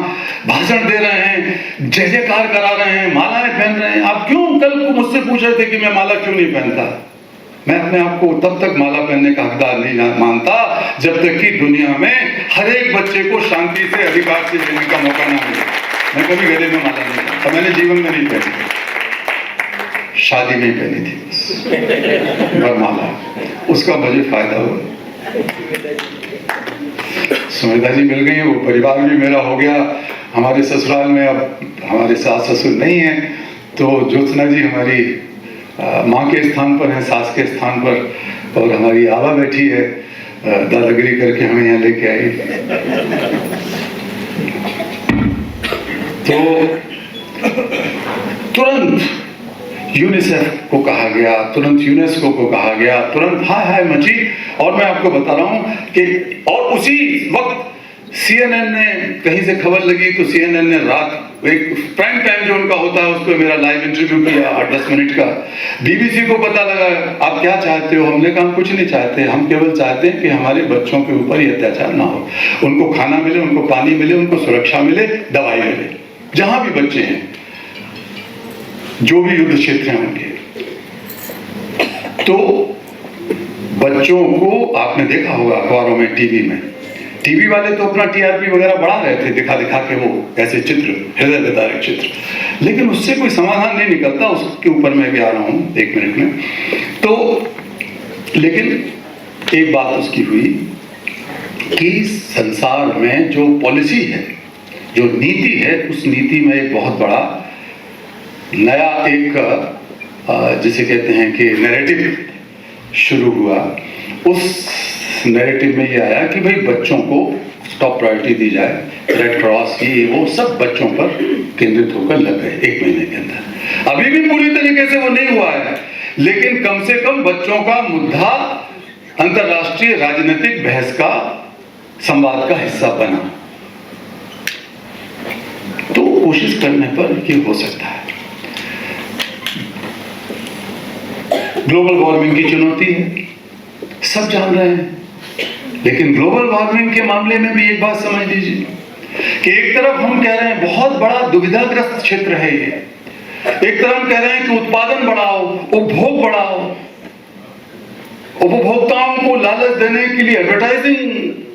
भाषण दे रहे हैं, जय जयकार करा रहे हैं, मालाएं पहन रहे हैं। आप क्यों कल को मुझसे पूछ रहे थे कि मैं माला क्यों नहीं पहनता? मैं अपने आप को तब तक माला पहनने का हकदार नहीं मानता जब तक कि दुनिया में हर एक बच्चे को शांति से, अधिकार से जीने का मौका ना मिले। मैं कभी गले में माला नहीं पहनता, मैंने जीवन में नहीं पहनी, शादी में ही पहनी थी वरमाला, उसका मुझे फायदा हुआ। सुमिता जी मिल गई, वो परिवार भी मेरा हो गया। हमारे ससुराल में अब हमारे सास ससुर नहीं है, तो ज्योत्सना जी हमारी माँ के स्थान पर है, सास के स्थान पर, और हमारी आवा बैठी है, दादागिरी करके हमें यहाँ लेके आई। तो तुरंत यूनिसेफ को कहा गया, तुरंत यूनेस्को को कहा गया, तुरंत हाय हाय मची। और मैं आपको बता रहा हूं कि और उसी वक्त CNN ने, कहीं से खबर लगी तो CNN ने रात एक प्राइम टाइम जो उनका होता है उस पर मेरा लाइव इंटरव्यू किया 8-10 मिनट का। BBC को पता लगा, आप क्या चाहते हो? हमने कहा हम कुछ नहीं चाहते, हम केवल चाहते हैं कि हमारे बच्चों के ऊपर ये अत्याचार ना हो, उनको खाना मिले, उनको पानी मिले, उनको सुरक्षा मिले, दवाई मिले, जहां भी बच्चे हैं, जो भी युद्ध क्षेत्र हैं उनके। तो बच्चों को आपने देखा होगा अखबारों में, टीवी वाले तो अपना TRP वगैरह बढ़ा रहे थे, दिखा दिखा के वो ऐसे चित्र, हृदय विदारक चित्र, लेकिन उससे कोई समाधान नहीं निकलता। उसके ऊपर मैं भी आ रहा हूं 1 मिनट में। तो लेकिन एक बात उसकी हुई कि संसार में जो पॉलिसी है, जो नीति है, उस नीति में एक बहुत बड़ा नया एक जिसे कहते हैं कि नैरेटिव शुरू हुआ। उस नैरेटिव में ये आया कि भाई बच्चों को टॉप प्रायोरिटी दी जाए, रेड क्रॉस, ये वो सब बच्चों पर केंद्रित होकर लग गए 1 महीने के अंदर। अभी भी पूरी तरीके से वो नहीं हुआ है, लेकिन कम से कम बच्चों का मुद्दा अंतरराष्ट्रीय राजनीतिक बहस का, संवाद का हिस्सा बना। कोशिश करने पर ये हो सकता है। ग्लोबल वार्मिंग की चुनौती है, सब जान रहे हैं, लेकिन ग्लोबल वार्मिंग के मामले में भी एक बात समझ लीजिए कि एक तरफ हम कह रहे हैं बहुत बड़ा दुविधाग्रस्त क्षेत्र है ये, एक तरफ हम कह रहे हैं कि उत्पादन बढ़ाओ, उपभोग बढ़ाओ, उपभोक्ताओं को लालच देने के लिए एडवर्टाइजिंग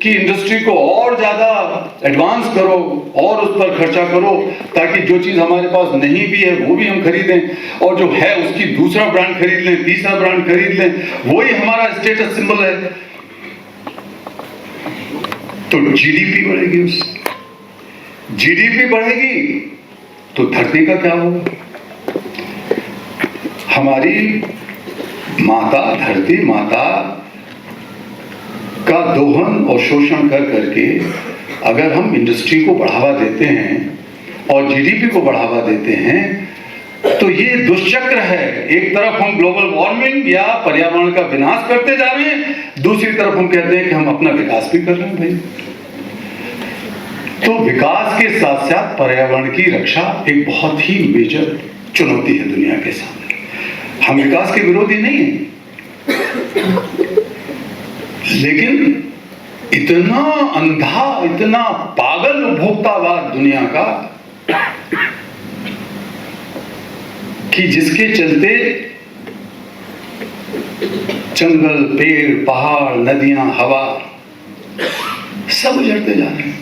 की इंडस्ट्री को और ज्यादा एडवांस करो और उस पर खर्चा करो ताकि जो चीज हमारे पास नहीं भी है वो भी हम खरीदें, और जो है उसकी दूसरा ब्रांड खरीद लें, तीसरा ब्रांड खरीद लें, वही हमारा स्टेटस सिंबल है। तो जीडीपी बढ़ेगी, उससे जीडीपी बढ़ेगी तो धरती का क्या होगा? हमारी माता, धरती माता का दोहन और शोषण कर करके अगर हम इंडस्ट्री को बढ़ावा देते हैं और जीडीपी को बढ़ावा देते हैं तो ये दुष्चक्र है। एक तरफ हम ग्लोबल वार्मिंग या पर्यावरण का विनाश करते जा रहे हैं, दूसरी तरफ हम कहते हैं कि हम अपना विकास भी कर रहे हैं। भाई, तो विकास के साथ साथ पर्यावरण की रक्षा एक बहुत ही मेजर चुनौती है दुनिया के सामने। हम विकास के विरोधी नहीं हैं, लेकिन इतना अंधा, इतना पागल उपभोक्तावाद दुनिया का कि जिसके चलते जंगल, पेड़, पहाड़, नदियां, हवा सब उजड़ते जा रहे हैं।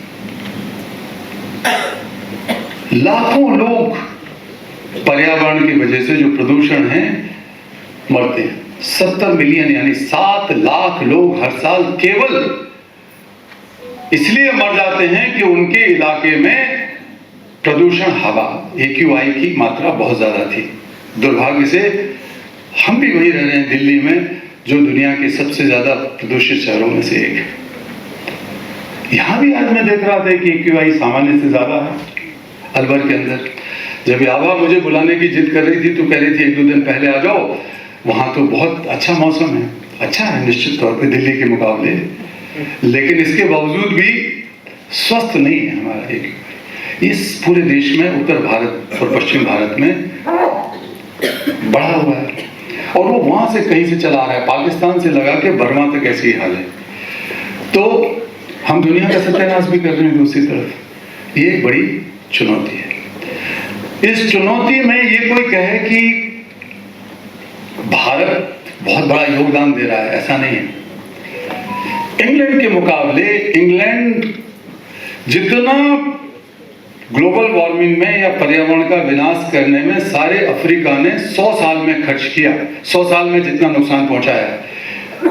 लाखों लोग पर्यावरण की वजह से, जो प्रदूषण है, मरते हैं। 70 मिलियन यानी 7 लाख लोग हर साल केवल इसलिए मर जाते हैं कि उनके इलाके में प्रदूषण, हवा, AQI की मात्रा बहुत ज्यादा थी। दुर्भाग्य से हम भी वही रह रहे हैं दिल्ली में, जो दुनिया के सबसे ज्यादा प्रदूषित शहरों में से एक है। यहां भी आज मैं देख रहा था कि AQI सामान्य से ज्यादा है। अलवर के अंदर जब याबा मुझे बुलाने की जिद कर रही थी तो कह रही थी 1-2 दिन पहले आ जाओ, वहां तो बहुत अच्छा मौसम है। अच्छा है निश्चित तौर पे दिल्ली के मुकाबले, लेकिन इसके बावजूद भी स्वस्थ नहीं है हमारा AQI। इस पूरे देश में, उत्तर भारत और पश्चिम भारत में बढ़ा हुआ है, और वो वहां से कहीं से चला रहा है, पाकिस्तान से लगा के बर्मा तक ऐसी हाल है। तो हम दुनिया का सत्यानाश भी कर रहे हैं दूसरी तरफ। ये एक बड़ी चुनौती है। इस चुनौती में ये कोई कहे कि भारत बहुत बड़ा योगदान दे रहा है, ऐसा नहीं है। इंग्लैंड के मुकाबले इंग्लैंड जितना ग्लोबल वार्मिंग में या पर्यावरण का विनाश करने में सारे अफ्रीका ने 100 साल में खर्च किया, 100 साल में जितना नुकसान पहुंचाया,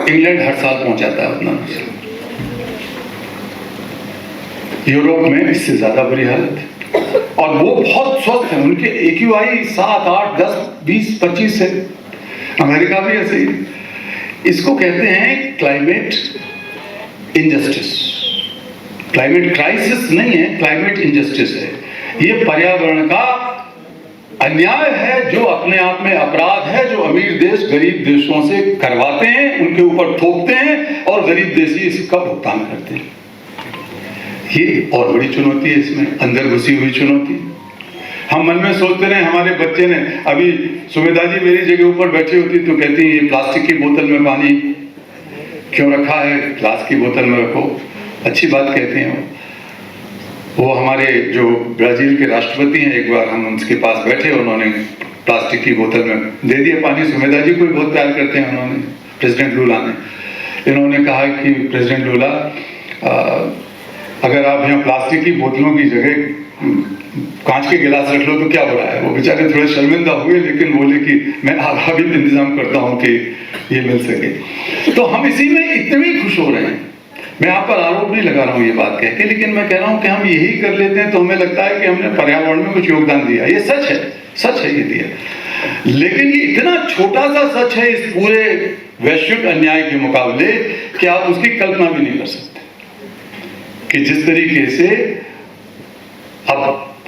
इंग्लैंड हर साल पहुंचाता है उतना नुकसान। यूरोप में इससे ज्यादा बुरी हालत है, और वो बहुत स्वस्थ है, उनके AQI 7, 8, 10, 20, 25 है। अमेरिका भी ऐसे ही। इसको कहते हैं क्लाइमेट इनजस्टिस। क्लाइमेट क्राइसिस नहीं है, क्लाइमेट इनजस्टिस है। ये पर्यावरण का अन्याय है, जो अपने आप में अपराध है, जो अमीर देश गरीब देशों से करवाते हैं, उनके ऊपर थोपते हैं, और गरीब देशी इसका भुगतान करते हैं। ये और बड़ी चुनौती है, इसमें अंदर घुसी हुई चुनौती। हम मन में सोचते रहे, हमारे बच्चे ने, अभी सुमेधा जी मेरी जगह ऊपर बैठी होती तो कहती ये प्लास्टिक की बोतल में पानी क्यों रखा है, ग्लास की बोतल में रखो। अच्छी बात कहते हैं वो हमारे जो ब्राजील के राष्ट्रपति हैं, एक बार हम उनके पास बैठे, उन्होंने प्लास्टिक की बोतल में दे दिया पानी। सुमेधा जी को भी बहुत प्यार करते हैं उन्होंने, प्रेसिडेंट लूला ने। इन्होंने कहा कि प्रेसिडेंट लूला, अगर आप यहाँ प्लास्टिक की बोतलों की जगह कांच के गिलास रख लो तो क्या हो रहा है। वो बेचारे थोड़े शर्मिंदा हुए, लेकिन बोले कि मैं आधा भी इंतजाम करता हूँ कि ये मिल सके। तो हम इसी में इतने खुश हो रहे हैं। मैं आप पर आरोप नहीं लगा रहा हूँ ये बात कह के, लेकिन मैं कह रहा हूँ कि हम यही कर लेते हैं तो हमें लगता है कि हमने पर्यावरण में कुछ योगदान दिया। ये सच है, सच है ये दिया, लेकिन ये इतना छोटा सा सच है इस पूरे वैश्विक अन्याय के मुकाबले कि आप उसकी कल्पना भी नहीं कर सकते कि जिस तरीके से अब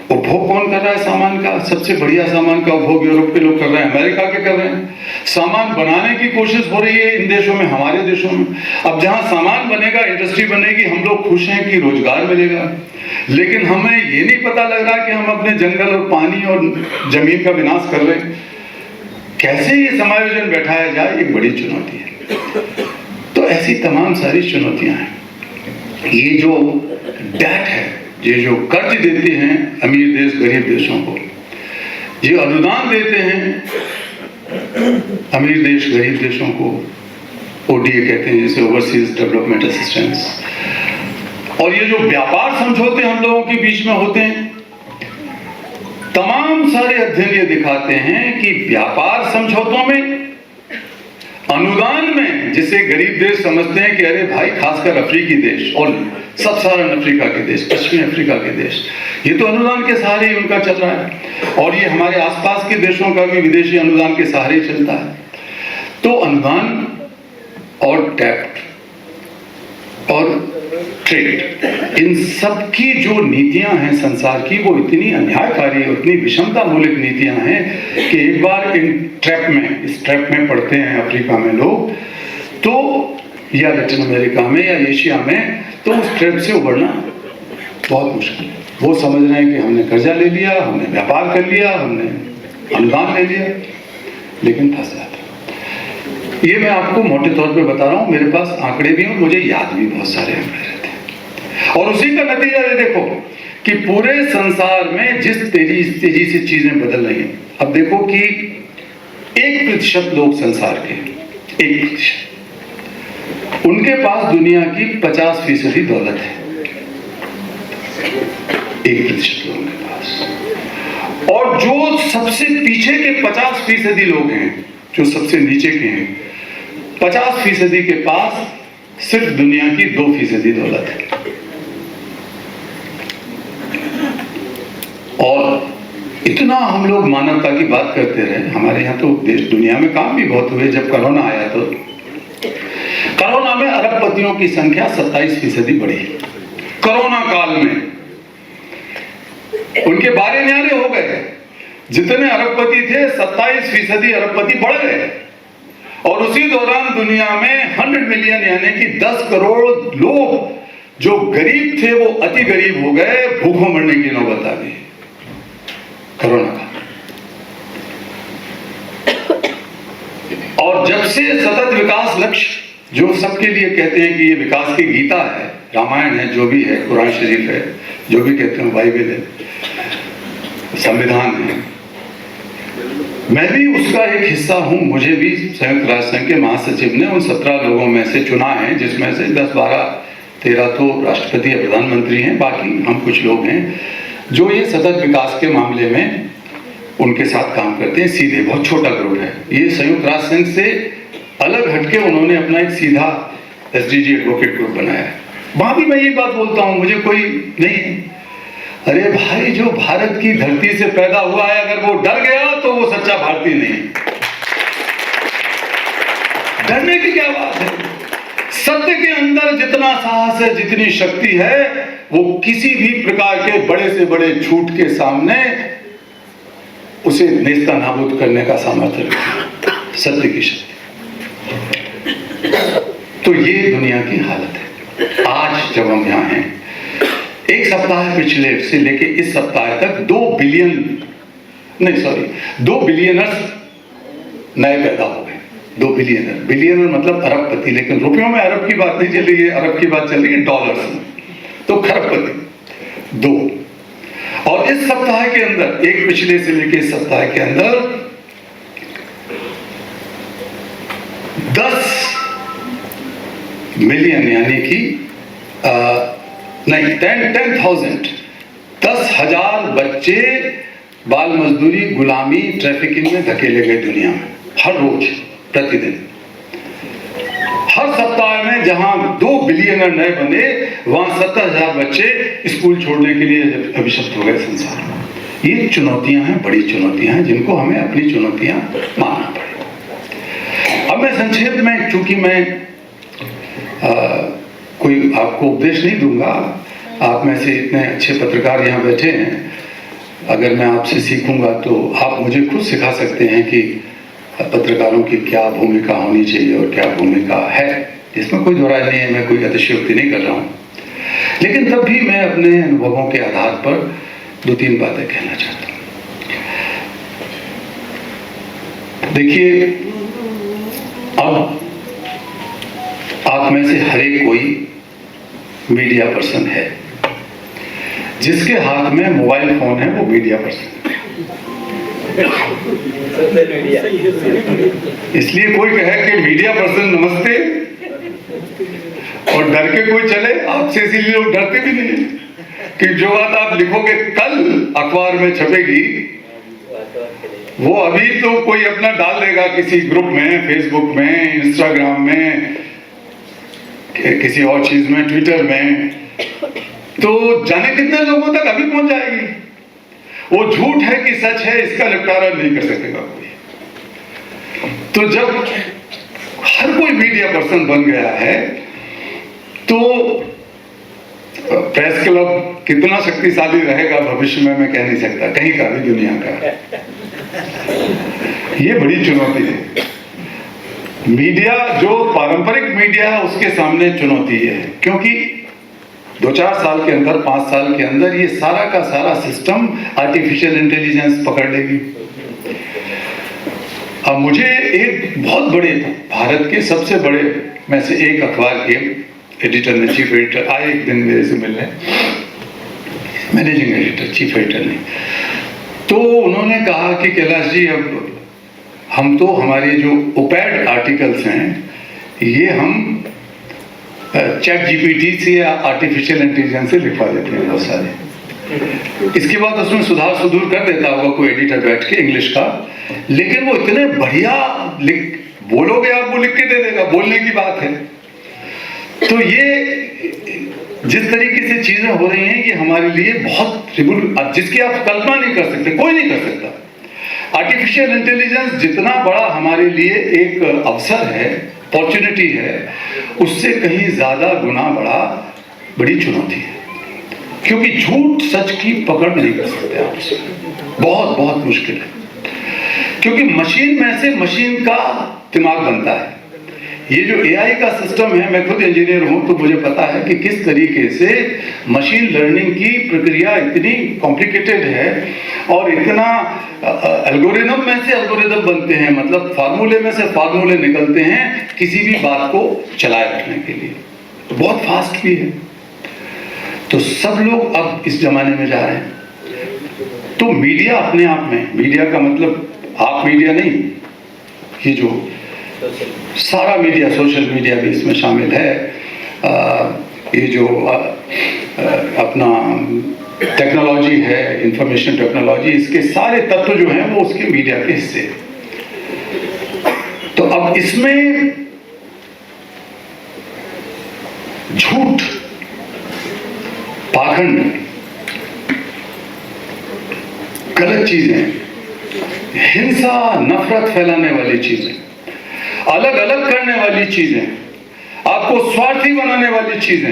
उपभोग कौन कर रहा है सामान का? सबसे बढ़िया सामान का उपभोग यूरोप के लोग कर रहे हैं, अमेरिका के कर रहे हैं। सामान बनाने की कोशिश हो रही है इन देशों में, हमारे देशों में। अब जहां सामान बनेगा, इंडस्ट्री बनेगी, हम लोग खुश हैं कि रोजगार मिलेगा, लेकिन हमें ये नहीं पता लग रहा कि हम अपने जंगल और पानी और जमीन का विनाश कर रहे हैं। कैसे ये समायोजन बैठाया जाए, एक बड़ी चुनौती है। तो ऐसी तमाम सारी चुनौतियां हैं। ये जो डेट है, ये जो कर्ज देते हैं अमीर देश गरीब देशों को, ये अनुदान देते हैं अमीर देश गरीब देशों को, ओडीए कहते हैं जिसे ओवरसीज डेवलपमेंट असिस्टेंस, और ये जो व्यापार समझौते हम लोगों के बीच में होते हैं, तमाम सारे अध्ययन ये दिखाते हैं कि व्यापार समझौतों में, अनुदान में, जिसे गरीब देश समझते हैं कि अरे भाई खासकर अफ्रीकी देश और सब साधारण अफ्रीका के देश, पश्चिमी अफ्रीका के देश, ये तो अनुदान के सहारे ही उनका चल रहा है, और ये हमारे आसपास के देशों का भी विदेशी अनुदान के सहारे ही चलता है। तो अनुदान और डेब्ट और ट्रेड, इन सब की जो नीतियां हैं संसार की, वो इतनी अन्यायकारी और इतनी विषमता मूलक नीतियां हैं कि एक बार इस ट्रैप में पड़ते हैं अफ्रीका में लोग, तो या लैटिन अमेरिका में या एशिया में, तो उस ट्रैप से उबरना बहुत मुश्किल है। वो समझ रहे हैं कि हमने कर्जा ले लिया, हमने व्यापार कर लिया, हमने अनुदान ले लिया, लेकिन फंस जाते। ये मैं आपको मोटे तौर पे बता रहा हूँ, मेरे पास आंकड़े भी हैं, मुझे याद भी बहुत सारे आंकड़े रहते हैं, और उसी का नतीजा ये देखो कि पूरे संसार में जिस तेजी से चीजें बदल रही हैं। अब देखो कि 1% लोग संसार के, 1%, उनके पास दुनिया की 50% दौलत है, 1% लोगों के पास। और जो सबसे पीछे के 50% लोग हैं, जो सबसे नीचे के हैं, 50% के पास सिर्फ दुनिया की 2% दौलत है। और इतना हम लोग मानवता की बात करते रहे, हमारे यहाँ तो देश दुनिया में काम भी बहुत हुए। जब कोरोना आया तो कोरोना में अरबपतियों की संख्या 27% बढ़ी। कोरोना काल में उनके बारे न्यारे हो गए, जितने अरबपति थे 27% अरबपति बढ़ गए, और उसी दौरान दुनिया में 100 मिलियन यानी कि 10 करोड़ लोग जो गरीब थे वो अति गरीब हो गए, भूखों मरने की नौबत आ गई कोरोना का। और जब से सतत विकास लक्ष्य, जो सबके लिए कहते हैं कि ये विकास की गीता है, रामायण है, जो भी है, कुरान शरीफ है, जो भी कहते हैं, बाइबल है, संविधान है, मैं भी उसका एक हिस्सा हूं। मुझे भी संयुक्त राष्ट्र संघ के महासचिव ने उन 17 लोगों में से चुना है, जिसमें से 10, 12, 13 तो राष्ट्रपति या प्रधानमंत्री हैं, बाकी हम कुछ लोग हैं जो ये सतत विकास के मामले में उनके साथ काम करते हैं। सीधे बहुत छोटा ग्रुप है ये, संयुक्त राष्ट्र संघ से अलग हटके उन्होंने अपना एक सीधा SDG एडवोकेट ग्रुप बनाया है। वहां भी मैं ये बात बोलता हूं, मुझे कोई नहीं है, अरे भाई जो भारत की धरती से पैदा हुआ है, अगर वो डर गया तो वो सच्चा भारतीय नहीं। डरने की क्या बात है? सत्य के अंदर जितना साहस है, जितनी शक्ति है, वो किसी भी प्रकार के बड़े से बड़े झूठ के सामने उसे नेस्ता नाबूद करने का सामर्थ्य रखती है, सत्य की शक्ति। तो ये दुनिया की हालत है। आज जब हम यहाँ हैं, एक सप्ताह पिछले से लेके इस सप्ताह तक 2 बिलियनर्स नए पैदा हो गए। 2 बिलियनर मतलब अरबपति, लेकिन रुपयों में अरब की बात नहीं चल रही है, अरब की बात चल रही है डॉलर्स में, तो खरबपति 2। और इस सप्ताह के अंदर, एक पिछले से लेके इस सप्ताह के अंदर 10 मिलियन यानी कि 10,000 बच्चे बाल मजदूरी, गुलामी, ट्रैफिकिंग में धकेले गए दुनिया में, हर रोज, प्रतिदिन। हर सप्ताह में जहां 2 बिलियनर नए बने, वहां 70,000 बच्चे स्कूल छोड़ने के लिए अभिशप्त हो गए संसार में। ये चुनौतियां हैं, बड़ी चुनौतियां हैं, जिनको हमें अपनी चुनौतियां मानना पड़ेगा। अब मैं संक्षेप में, चूंकि मैं कोई आपको उपदेश नहीं दूंगा, आप में से इतने अच्छे पत्रकार यहाँ बैठे हैं, अगर मैं आपसे सीखूंगा तो आप मुझे खुद सिखा सकते हैं कि पत्रकारों की क्या भूमिका होनी चाहिए और क्या भूमिका है। इसमें कोई दोहराई नहीं है, मैं कोई अतिशयोक्ति नहीं कर रहा हूँ, लेकिन तब भी मैं अपने अनुभवों के आधार पर 2-3 बातें कहना चाहता हूँ। देखिए, अब आप में से हर एक कोई मीडिया पर्सन है, जिसके हाथ में मोबाइल फोन है वो मीडिया पर्सन है। इसलिए कोई कहे कि मीडिया पर्सन नमस्ते और डर के कोई चले आपसे, इसीलिए लोग डरते भी नहीं कि जो बात आप लिखोगे कल अखबार में छपेगी, वो अभी तो कोई अपना डाल देगा किसी ग्रुप में, फेसबुक में, इंस्टाग्राम में, किसी और चीज में, ट्विटर में, तो जाने कितने लोगों तक अभी पहुंच जाएगी। वो झूठ है कि सच है, इसका निपटारा नहीं कर सकेगा कोई। तो जब हर कोई मीडिया पर्सन बन गया है तो प्रेस क्लब कितना शक्तिशाली रहेगा भविष्य में मैं कह नहीं सकता, कहीं का भी दुनिया का। ये बड़ी चुनौती है। मीडिया जो पारंपरिक मीडिया है उसके सामने चुनौती है, क्योंकि 2-4 साल के अंदर, 5 साल के अंदर ये सारा का सारा सिस्टम आर्टिफिशियल इंटेलिजेंस पकड़ लेगी। अब मुझे एक बहुत बड़े, भारत के सबसे बड़े में से एक अखबार के एडिटर ने, चीफ एडिटर आए एक दिन मेरे से मिलने, मैनेजिंग एडिटर, चीफ एडिटर ने, तो उन्होंने कहा कि कैलाश जी, अब हम तो हमारे जो ओपैड आर्टिकल्स हैं ये हम चैट जीपीटी से या आर्टिफिशियल इंटेलिजेंस से लिखवा देते हैं बहुत सारे। इसके बाद उसमें सुधार सुधूर कर देता होगा कोई एडिटर बैठ के इंग्लिश का, लेकिन वो इतने बढ़िया बोलोगे आप, वो लिख के दे देगा, बोलने की बात है। तो ये जिस तरीके से चीजें हो रही हैं ये हमारे लिए बहुत जिसकी आप कल्पना नहीं कर सकते, कोई नहीं कर सकता। आर्टिफिशियल इंटेलिजेंस जितना बड़ा हमारे लिए एक अवसर है, अपॉर्चुनिटी है, उससे कहीं ज्यादा गुना बड़ी चुनौती है, क्योंकि झूठ सच की पकड़ नहीं कर सकते आपसे, बहुत बहुत मुश्किल है। क्योंकि मशीन में से मशीन का दिमाग बनता है। ये जो एआई का सिस्टम है, मैं खुद इंजीनियर हूं तो मुझे पता है कि किस तरीके से मशीन लर्निंग की प्रक्रिया इतनी कॉम्प्लिकेटेड है और इतना एल्गोरिथम में से एल्गोरिथम बनते हैं, मतलब फार्मूले में से फार्मूले निकलते हैं किसी भी बात को चलाए रखने के लिए, तो बहुत फास्ट भी है। तो सब लोग अब इस जमाने में जा रहे हैं। तो मीडिया अपने आप में, मीडिया का मतलब आप मीडिया नहीं, ये जो सारा मीडिया, सोशल मीडिया भी इसमें शामिल है, ये जो अपना टेक्नोलॉजी है, इंफॉर्मेशन टेक्नोलॉजी, इसके सारे तत्व जो हैं वो उसके मीडिया के हिस्से हैं। तो अब इसमें झूठ, पाखंड, गलत चीजें, हिंसा, नफरत फैलाने वाली चीजें, अलग अलग करने वाली चीजें, आपको स्वार्थी बनाने वाली चीजें,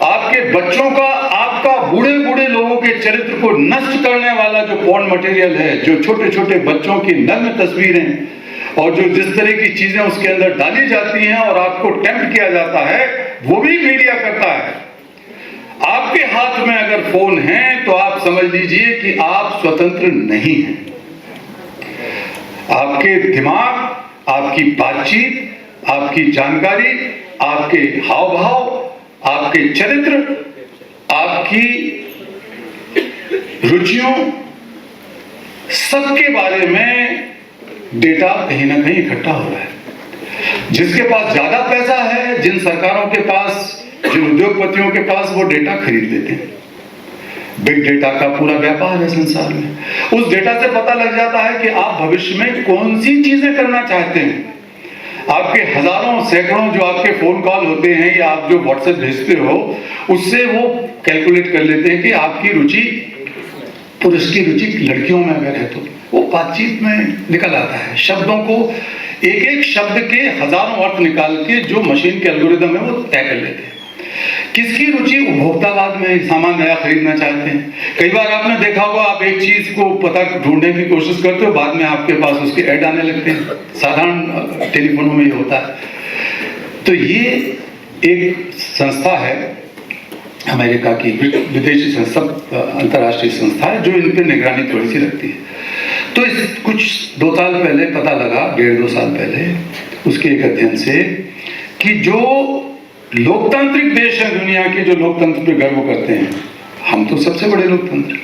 आपके बच्चों का, आपका बूढ़े बूढ़े लोगों के चरित्र को नष्ट करने वाला जो पॉर्न मटेरियल है, जो छोटे छोटे बच्चों की नग्न तस्वीरें और जो जिस तरह की चीजें उसके अंदर डाली जाती हैं और आपको टेम्प्ट किया जाता है, वो भी मीडिया करता है। आपके हाथ में अगर फोन है तो आप समझ लीजिए कि आप स्वतंत्र नहीं हैं। आपके दिमाग, आपकी बातचीत, आपकी जानकारी, आपके हाव भाव, आपके चरित्र, आपकी रुचियों, सबके बारे में डेटा कहीं ना कहीं इकट्ठा हो रहा है। जिसके पास ज्यादा पैसा है, जिन सरकारों के पास, जिन उद्योगपतियों के पास, वो डेटा खरीद लेते हैं। बिग डेटा का पूरा व्यापार है संसार में। उस डेटा से पता लग जाता है कि आप भविष्य में कौन सी चीजें करना चाहते हैं। आपके हजारों सैकड़ों जो आपके फोन कॉल होते हैं या आप जो व्हाट्सएप भेजते हो, उससे वो कैलकुलेट कर लेते हैं कि आपकी रुचि, पुरुष की रुचि लड़कियों में अगर है तो वो बातचीत में निकल आता है। शब्दों को, एक एक शब्द के हजारों अर्थ निकाल के जो मशीन के एल्गोरिथम है वो तय कर लेते हैं। किसकी रुचि उपभोक्तावाद में सामान नया खरीदना चाहते हैं। कई बार आपने देखा होगा, आप एक चीज को पता ढूंढने की कोशिश करते हो, बाद में आपके पास उसके ऐड आने लगते हैं। साधारण टेलीफोनों में ये होता है। तो ये एक संस्था है अमेरिका की, विदेशी संस्था, अंतर्राष्ट्रीय संस्था है, जो इन पर निगरानी थोड़ी सी रखती है। तो इस कुछ 2 साल पहले पता लगा, 1.5-2 साल पहले, उसके एक अध्ययन से, कि जो लोकतांत्रिक देश हैं दुनिया के, जो लोकतंत्र पे गर्व करते हैं, हम तो सबसे बड़े लोकतंत्र,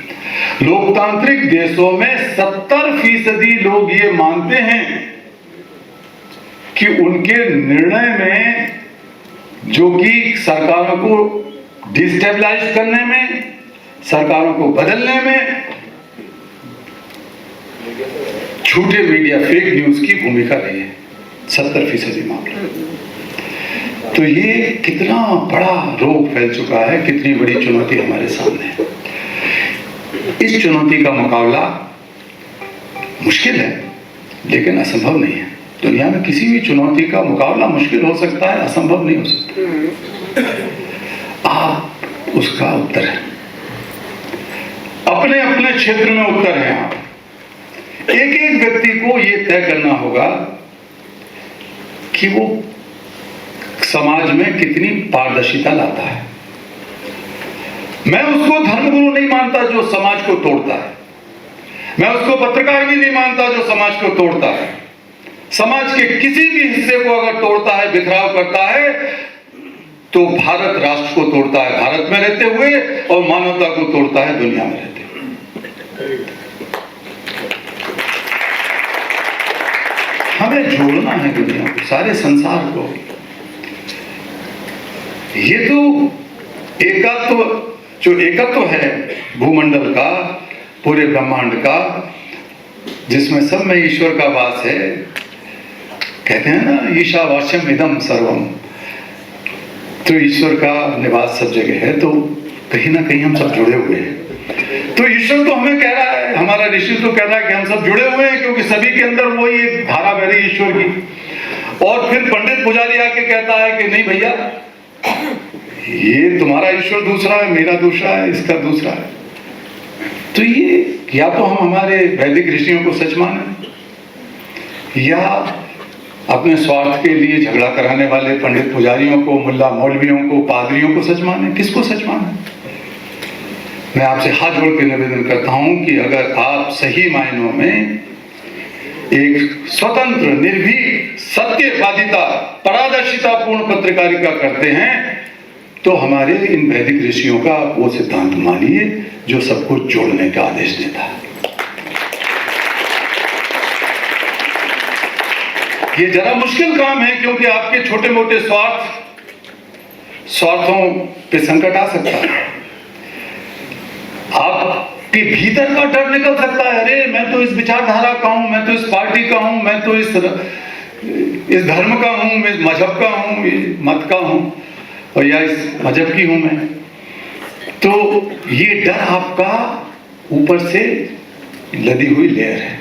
लोकतांत्रिक देशों में 70% लोग ये मानते हैं कि उनके निर्णय में, जो कि सरकारों को डिस्टेबलाइज करने में, सरकारों को बदलने में, झूठे मीडिया, फेक न्यूज की भूमिका रही है 70% मामला। तो ये कितना बड़ा रोग फैल चुका है, कितनी बड़ी चुनौती हमारे सामने है। इस चुनौती का मुकाबला मुश्किल है, लेकिन असंभव नहीं है। दुनिया में किसी भी चुनौती का मुकाबला मुश्किल हो सकता है, असंभव नहीं हो सकता। आप उसका उत्तर है, अपने अपने क्षेत्र में उत्तर है। आप एक एक व्यक्ति को यह तय करना होगा कि वो समाज में कितनी पारदर्शिता लाता है। मैं उसको धर्मगुरु नहीं मानता जो समाज को तोड़ता है, मैं उसको पत्रकार भी नहीं मानता जो समाज को तोड़ता है। समाज के किसी भी हिस्से को अगर तोड़ता है, बिखराव करता है, तो भारत राष्ट्र को तोड़ता है भारत में रहते हुए, और मानवता को तोड़ता है दुनिया में रहते हुए। हमें जोड़ना है दुनिया को, सारे संसार को। ये तो एकत्व, जो एकत्व है भूमंडल का, पूरे ब्रह्मांड का, जिसमें सब में ईश्वर का वास है। कहते हैं ना, ईशावास्यम इदम सर्वम, तो ईश्वर का निवास सब जगह है। तो कहीं ना कहीं हम सब जुड़े हुए हैं। तो ईश्वर तो हमें कह रहा है, हमारा ऋषि तो कह रहा है कि हम सब जुड़े हुए हैं, क्योंकि सभी के अंदर वही एक धारा बह रही ईश्वर की। और फिर पंडित पुजारी आके कहता है कि नहीं भैया, ये तुम्हारा ईश्वर दूसरा है, मेरा दूसरा है, इसका दूसरा है। तो ये या तो हम हमारे वैदिक ऋषियों को सच माने, या अपने स्वार्थ के लिए झगड़ा कराने वाले पंडित पुजारियों को, मुल्ला मौलवियों को, पादरियों को सच माने। किसको सच माने? मैं आपसे हाथ जोड़ के निवेदन करता हूं कि अगर आप सही मायनों में एक स्वतंत्र, निर्भीक, सत्यवादिता, पारदर्शिता पूर्ण पत्रकारिता करते हैं, तो हमारे इन वैदिक ऋषियों का वो सिद्धांत मानिए जो सबको जोड़ने का आदेश देता है। ये जरा मुश्किल काम है, क्योंकि आपके छोटे मोटे स्वार्थों पे संकट आ सकता है। आपके भीतर का डर निकल सकता है, अरे मैं तो इस विचारधारा का हूं, मैं तो इस पार्टी का हूं, मैं तो इस धर्म का हूं, मैं मजहब का हूं, मत का हूं, और या इस मजहब की हूं मैं। तो ये डर आपका ऊपर से लदी हुई लेयर है।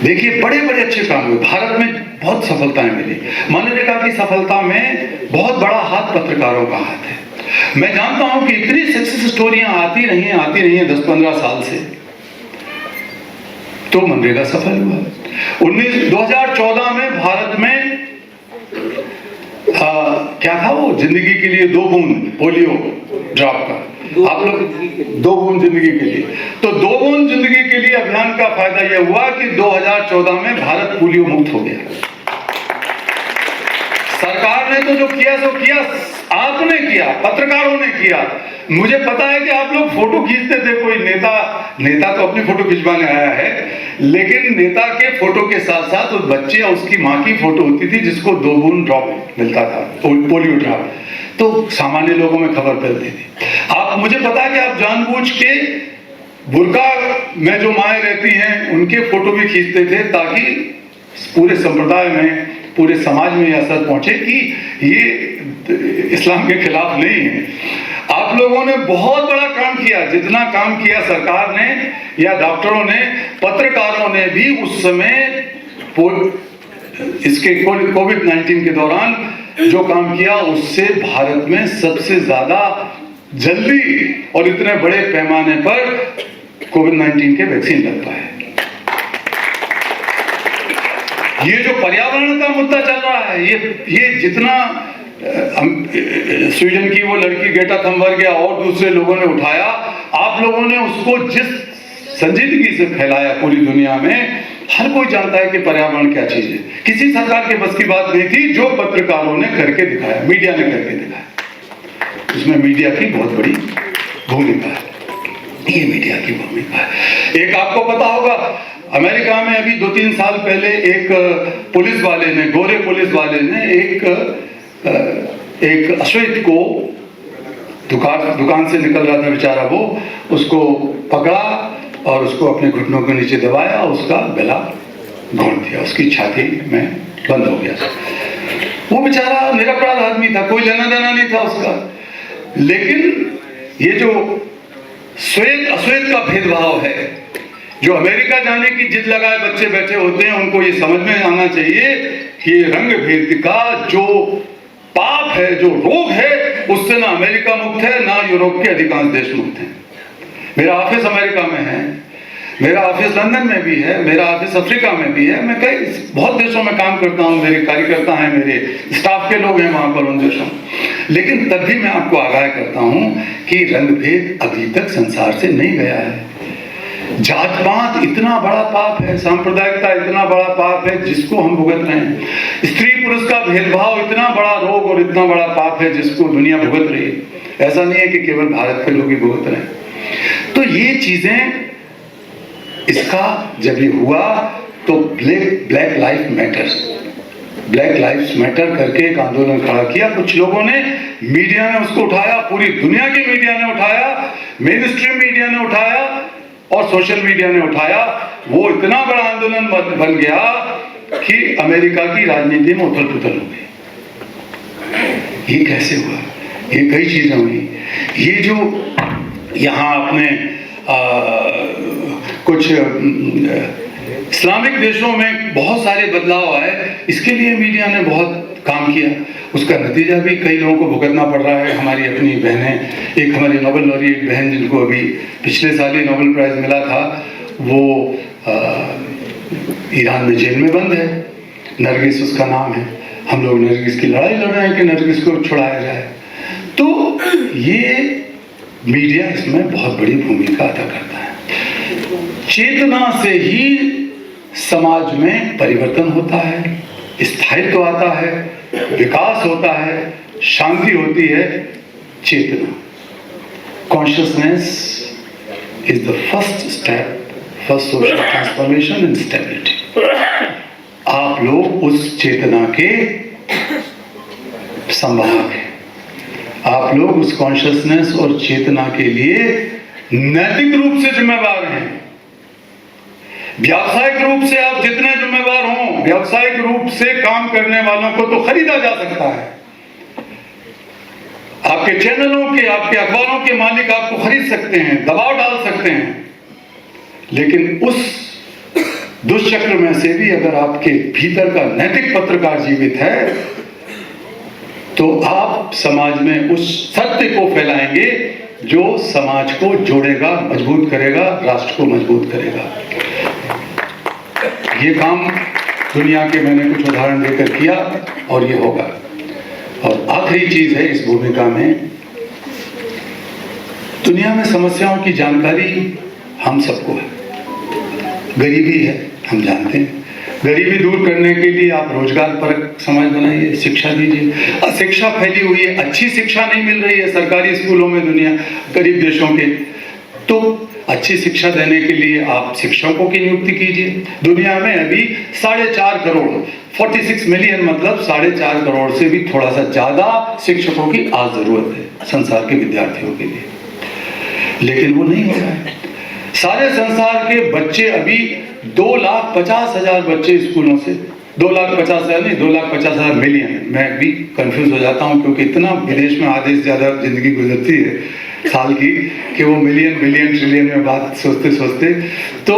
देखिए, बड़े बड़े अच्छे काम हुए, भारत में बहुत सफलताएं मिली। मनरेगा की सफलता में बहुत बड़ा हाथ पत्रकारों का हाथ है। मैं जानता हूं कि इतनी सक्सेस स्टोरियां आती रही हैं 10-15 साल से, तो मनरेगा सफल हुआ। 2014 में भारत में क्या था वो, जिंदगी के लिए 2 बूंद पोलियो ड्रॉप का, आप लोग 2 बूंद जिंदगी के लिए, तो 2 बूंद जिंदगी के लिए अभियान का फायदा यह हुआ कि 2014 में भारत पोलियो मुक्त हो गया। सरकार ने तो जो किया सो किया, आपने किया, पत्रकारों ने किया। मुझे पता है कि आप लोग फोटो खींचते थे, कोई नेता तो अपनी फोटो खिंचवाने आया है, लेकिन नेता के फोटो के साथ साथ उस बच्चे और उसकी माँ की फोटो होती थी, जिसको 2 बूंद ड्रॉप मिलता था, पोलियो ड्रॉप। तो सामान्य लोगों में खबर फैलती थी। मुझे पता है कि आप जानबूझ के बुर्का में जो माएँ रहती हैं उनके फोटो भी खींचते थे, ताकि पूरे संप्रदाय में, पूरे समाज में यह असर पहुंचे कि ये इस्लाम के खिलाफ नहीं है। आप लोगों ने बहुत बड़ा काम किया। जितना काम किया सरकार ने या डॉक्टरों ने, पत्रकारों ने भी उस समय इसके कोविड-19 के दौरान जो काम किया उससे भारत में सबसे ज्यादा जल्दी और इतने बड़े पैमाने पर कोविड-19 के वैक्सीन लग पाए। ये जो पर्यावरण का मुद्दा चल रहा है, ये जितना स्वीडन की वो लड़की ग्रेटा थनबर्ग या और दूसरे लोगों ने उठाया, आप लोगों ने उसको जिस संजीदगी से फैलाया पूरी दुनिया में, हर कोई जानता है कि पर्यावरण क्या चीज है। किसी सरकार के बस की बात नहीं थी, जो पत्रकारों ने करके दिखाया, मीडिया ने करके दिखाया। उसमें मीडिया की बहुत बड़ी भूमिका है, ये मीडिया की भूमिका है। एक आपको पता होगा, अमेरिका में अभी 2-3 साल पहले एक पुलिस वाले ने, गोरे पुलिस वाले ने एक अश्वेत को दुकान से निकल रहा था बेचारा, वो उसको पकड़ा और उसको अपने घुटनों के नीचे दबाया, उसका गला घोंट दिया, उसकी छाती में बंद हो गया। वो बेचारा निरपराध आदमी था, कोई लेना देना नहीं था उसका। लेकिन ये जो श्वेत अश्वेत का भेदभाव है, जो अमेरिका जाने की जिद लगाए बच्चे बैठे होते हैं, उनको ये समझ में आना चाहिए कि रंग भेद का जो पाप है, जो रोग है, उससे ना अमेरिका मुक्त है, ना यूरोप के अधिकांश देश मुक्त हैं। मेरा ऑफिस अमेरिका में है, मेरा ऑफिस लंदन में भी है, मेरा ऑफिस अफ्रीका में भी है, मैं कई बहुत देशों में काम करता हूँ, मेरे कार्यकर्ता हैं, मेरे स्टाफ के लोग हैं वहां पर उन देशों में। लेकिन तब भी मैं आपको आगाह करता हूं कि रंग भेद अभी तक संसार से नहीं गया है। जात पात इतना बड़ा पाप है, सांप्रदायिकता इतना बड़ा पाप है जिसको हम भुगत रहे हैं। स्त्री पुरुष का भेदभाव इतना बड़ा रोग और इतना बड़ा पाप है जिसको दुनिया भुगत रही है। ऐसा नहीं है कि केवल भारत के लोग ही भुगत रहे हैं। तो ये चीजें, इसका जब ये हुआ तो ब्लैक लाइफ मैटर करके एक आंदोलन खड़ा किया। कुछ लोगों ने, मीडिया ने उसको उठाया, पूरी दुनिया की मीडिया ने उठाया, मेन स्ट्रीम मीडिया ने उठाया और सोशल मीडिया ने उठाया। वो इतना बड़ा आंदोलन बन गया कि अमेरिका की राजनीति में उथल पुथल हो गई। ये कैसे हुआ? ये कई चीजें हुई। ये जो यहाँ आपने कुछ इस्लामिक देशों में बहुत सारे बदलाव आए, इसके लिए मीडिया ने बहुत काम किया। उसका नतीजा भी कई लोगों को भुगतना पड़ रहा है। हमारी अपनी बहनें, एक हमारी नोबेल लॉरिएट बहन जिनको अभी पिछले साल ही नोबेल प्राइज मिला था, वो ईरान में जेल में बंद है। नरगिस उसका नाम है। हम लोग नरगिस की लड़ाई लड़ रहे हैं कि नरगिस को छुड़ाया जाए। तो ये मीडिया इसमें बहुत बड़ी भूमिका अदा करता है। चेतना से ही समाज में परिवर्तन होता है, स्थायित्व आता है, विकास होता है, शांति होती है। चेतना, consciousness is the first step for social transformation and stability. आप लोग उस चेतना के संवाहक हैं। आप लोग उस कॉन्शियसनेस और चेतना के लिए नैतिक रूप से जिम्मेवार हैं। व्यावसायिक रूप से आप जितने जिम्मेवार हों, व्यावसायिक रूप से काम करने वालों को तो खरीदा जा सकता है। आपके चैनलों के, आपके अखबारों के मालिक आपको खरीद सकते हैं, दबाव डाल सकते हैं। लेकिन उस दुष्चक्र में से भी अगर आपके भीतर का नैतिक पत्रकार जीवित है, तो आप समाज में उस सत्य को फैलाएंगे जो समाज को जोड़ेगा, मजबूत करेगा, राष्ट्र को मजबूत करेगा। ये काम दुनिया के मैंने कुछ उदाहरण देकर किया और ये होगा। और आखिरी चीज है इस भूमिका में, दुनिया में समस्याओं की जानकारी हम सबको है। गरीबी है, हम जानते हैं। गरीबी दूर करने के लिए आप रोजगार परक समाज बनाइए, शिक्षा दीजिए। अशिक्षा फैली हुई है, अच्छी शिक्षा नहीं मिल रही है सरकारी स्कूलों में दुनिया गरीब देशों के। तो अच्छी शिक्षा देने के लिए आप शिक्षकों की नियुक्ति कीजिए। दुनिया में अभी 4.5 करोड़, 46 मिलियन, मतलब 4.5 करोड़ से भी थोड़ा सा ज्यादा शिक्षकों की आज जरूरत है संसार के विद्यार्थियों के लिए। लेकिन वो नहीं हो रहा है। सारे संसार के बच्चे, अभी 2,50,000 बच्चे स्कूलों से 2,50,000 नहीं, 2,50,000 मिलियन। मैं भी कंफ्यूज हो जाता हूँ क्योंकि इतना विदेश में आधे से ज्यादा जिंदगी गुजरती है साल की कि वो मिलियन बिलियन ट्रिलियन में बात सोचते सोचते, तो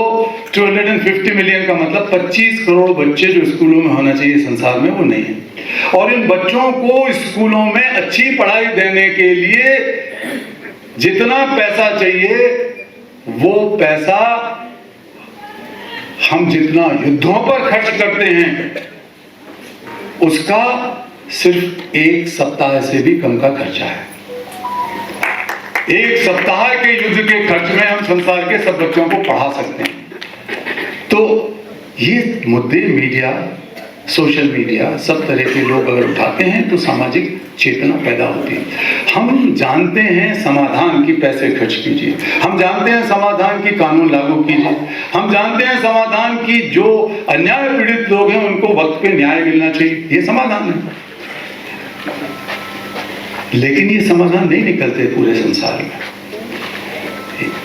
250 मिलियन का मतलब 25 करोड़ बच्चे जो स्कूलों में होना चाहिए संसार में, वो नहीं है। और इन बच्चों को स्कूलों में अच्छी पढ़ाई देने के लिए जितना पैसा चाहिए वो पैसा हम जितना युद्धों पर खर्च करते हैं उसका सिर्फ 1 सप्ताह से भी कम का खर्चा है। 1 सप्ताह के युद्ध के खर्च में हम संसार के सब बच्चों को पढ़ा सकते हैं। तो ये मुद्दे मीडिया, सोशल मीडिया, सब तरह के लोग अगर उठाते हैं तो सामाजिक चेतना पैदा होती है। हम जानते हैं समाधान की पैसे खर्च कीजिए, हम जानते हैं समाधान की कानून लागू कीजिए, हम जानते हैं समाधान की जो अन्याय पीड़ित लोग हैं उनको वक्त पे न्याय मिलना चाहिए, ये समाधान है। लेकिन ये समाधान नहीं निकलते पूरे संसार में।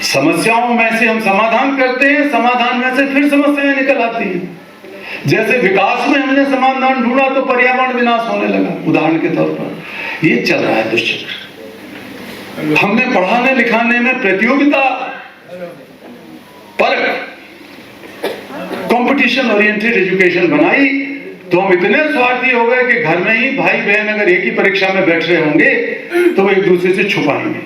समस्याओं में से हम समाधान करते हैं, समाधान में से फिर समस्याएं निकल आती हैं। जैसे विकास में हमने समाधान ढूंढा तो पर्यावरण विनाश होने लगा, उदाहरण के तौर पर। ये चल रहा है दुष्चक्र। हमने पढ़ाने लिखाने में प्रतियोगिता पर कंपटीशन ओरिएंटेड एजुकेशन बनाई तो हम इतने स्वार्थी हो गए कि घर में ही भाई बहन अगर एक ही परीक्षा में बैठ रहे होंगे तो वो एक दूसरे से छुपाएंगे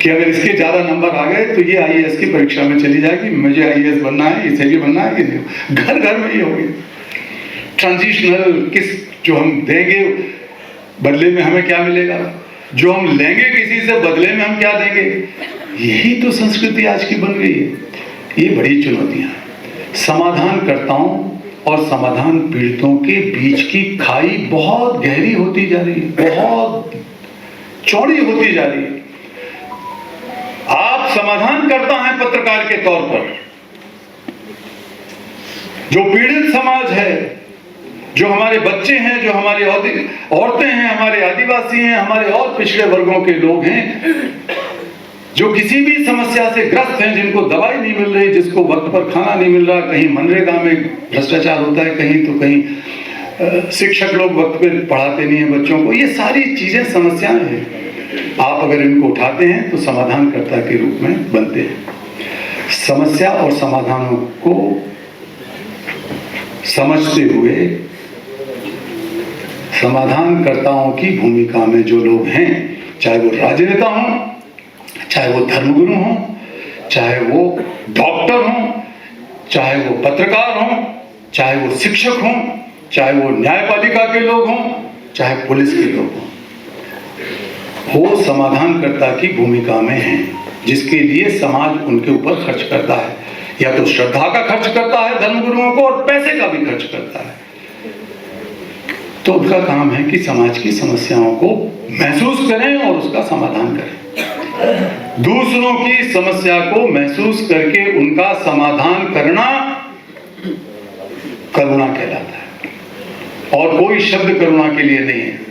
कि अगर इसके ज्यादा नंबर आ गए तो ये आईएएस की परीक्षा में चली जाएगी, मुझे आईएएस बनना है, इसे भी बनना है, ये घर घर में ही होगी। ट्रांजिशनल किस जो हम देंगे बदले में हमें क्या मिलेगा, जो हम लेंगे किसी से बदले में हम क्या देंगे, यही तो संस्कृति आज की बन गई है। ये बड़ी चुनौतियां हैं। समाधानकर्ताओं और समाधान पीड़ितों के बीच की खाई बहुत गहरी होती जा रही है, बहुत चौड़ी होती जा रही है। आप समाधान करता है पत्रकार के तौर पर, जो पीड़ित समाज है, जो हमारे बच्चे हैं, जो हमारी औरतें हैं, हमारे आदिवासी हैं, हमारे और पिछड़े वर्गों के लोग हैं, जो किसी भी समस्या से ग्रस्त हैं, जिनको दवाई नहीं मिल रही, जिसको वक्त पर खाना नहीं मिल रहा, कहीं मनरेगा में भ्रष्टाचार होता है, कहीं तो कहीं शिक्षक लोग वक्त पर पढ़ाते नहीं हैं बच्चों को। ये सारी चीजें समस्याएं हैं। आप अगर इनको उठाते हैं तो समाधानकर्ता के रूप में बनते हैं। समस्या और समाधानों को समझते हुए समाधानकर्ताओं की भूमिका में जो लोग हैं, चाहे वो राजनेता हों, चाहे वो धर्मगुरु हों, चाहे वो डॉक्टर हों, चाहे वो पत्रकार हों, चाहे वो शिक्षक हों, चाहे वो न्यायपालिका के लोग हों, चाहे पुलिस के लोग हों, वो समाधानकर्ता की भूमिका में हैं, जिसके लिए समाज उनके ऊपर खर्च करता है। या तो श्रद्धा का खर्च करता है धर्मगुरुओं को, और पैसे का भी खर्च करता है। तो उनका काम है कि समाज की समस्याओं को महसूस करें और उसका समाधान करें। दूसरों की समस्या को महसूस करके उनका समाधान करना करुणा कहलाता है। और कोई शब्द करुणा के लिए नहीं है।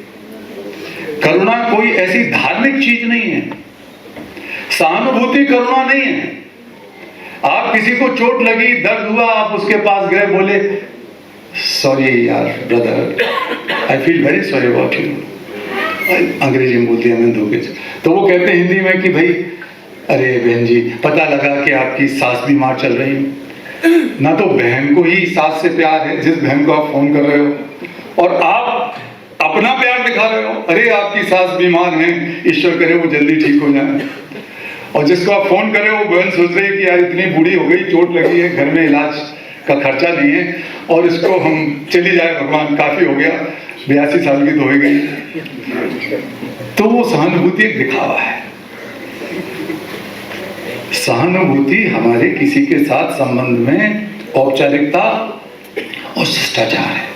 करुणा कोई ऐसी धार्मिक चीज नहीं है। सहानुभूति करुणा नहीं है। आप किसी को चोट लगी, दर्द हुआ, आप उसके पास गए, बोले सॉरी यार brother, I feel very sorry about you, अंग्रेजी में बोलते हैं मैं धोखे से, तो वो कहते हैं हिंदी में कि भाई अरे बहन जी, पता लगा कि आपकी सास बीमार चल रही है। ना तो बहन को ही सास से प्यार है जिस बहन को आप फोन कर रहे हो, और आप अपना प्यार दिखा रहे हो, अरे आपकी सास बीमार है, ईश्वर करे वो जल्दी ठीक हो जाए। और जिसको आप फोन कर रहे हो बहन सोच रही है कि यार इतनी बूढ़ी हो गई, चोट लगी है, घर में इलाज का खर्चा नहीं है, और इसको हम चली जाए भगवान, काफी हो गया, 82 साल की तो हो गई। तो वो सहानुभूति एक दिखावा है। सहानुभूति हमारे किसी के साथ संबंध में औपचारिकता और शिष्टाचार है।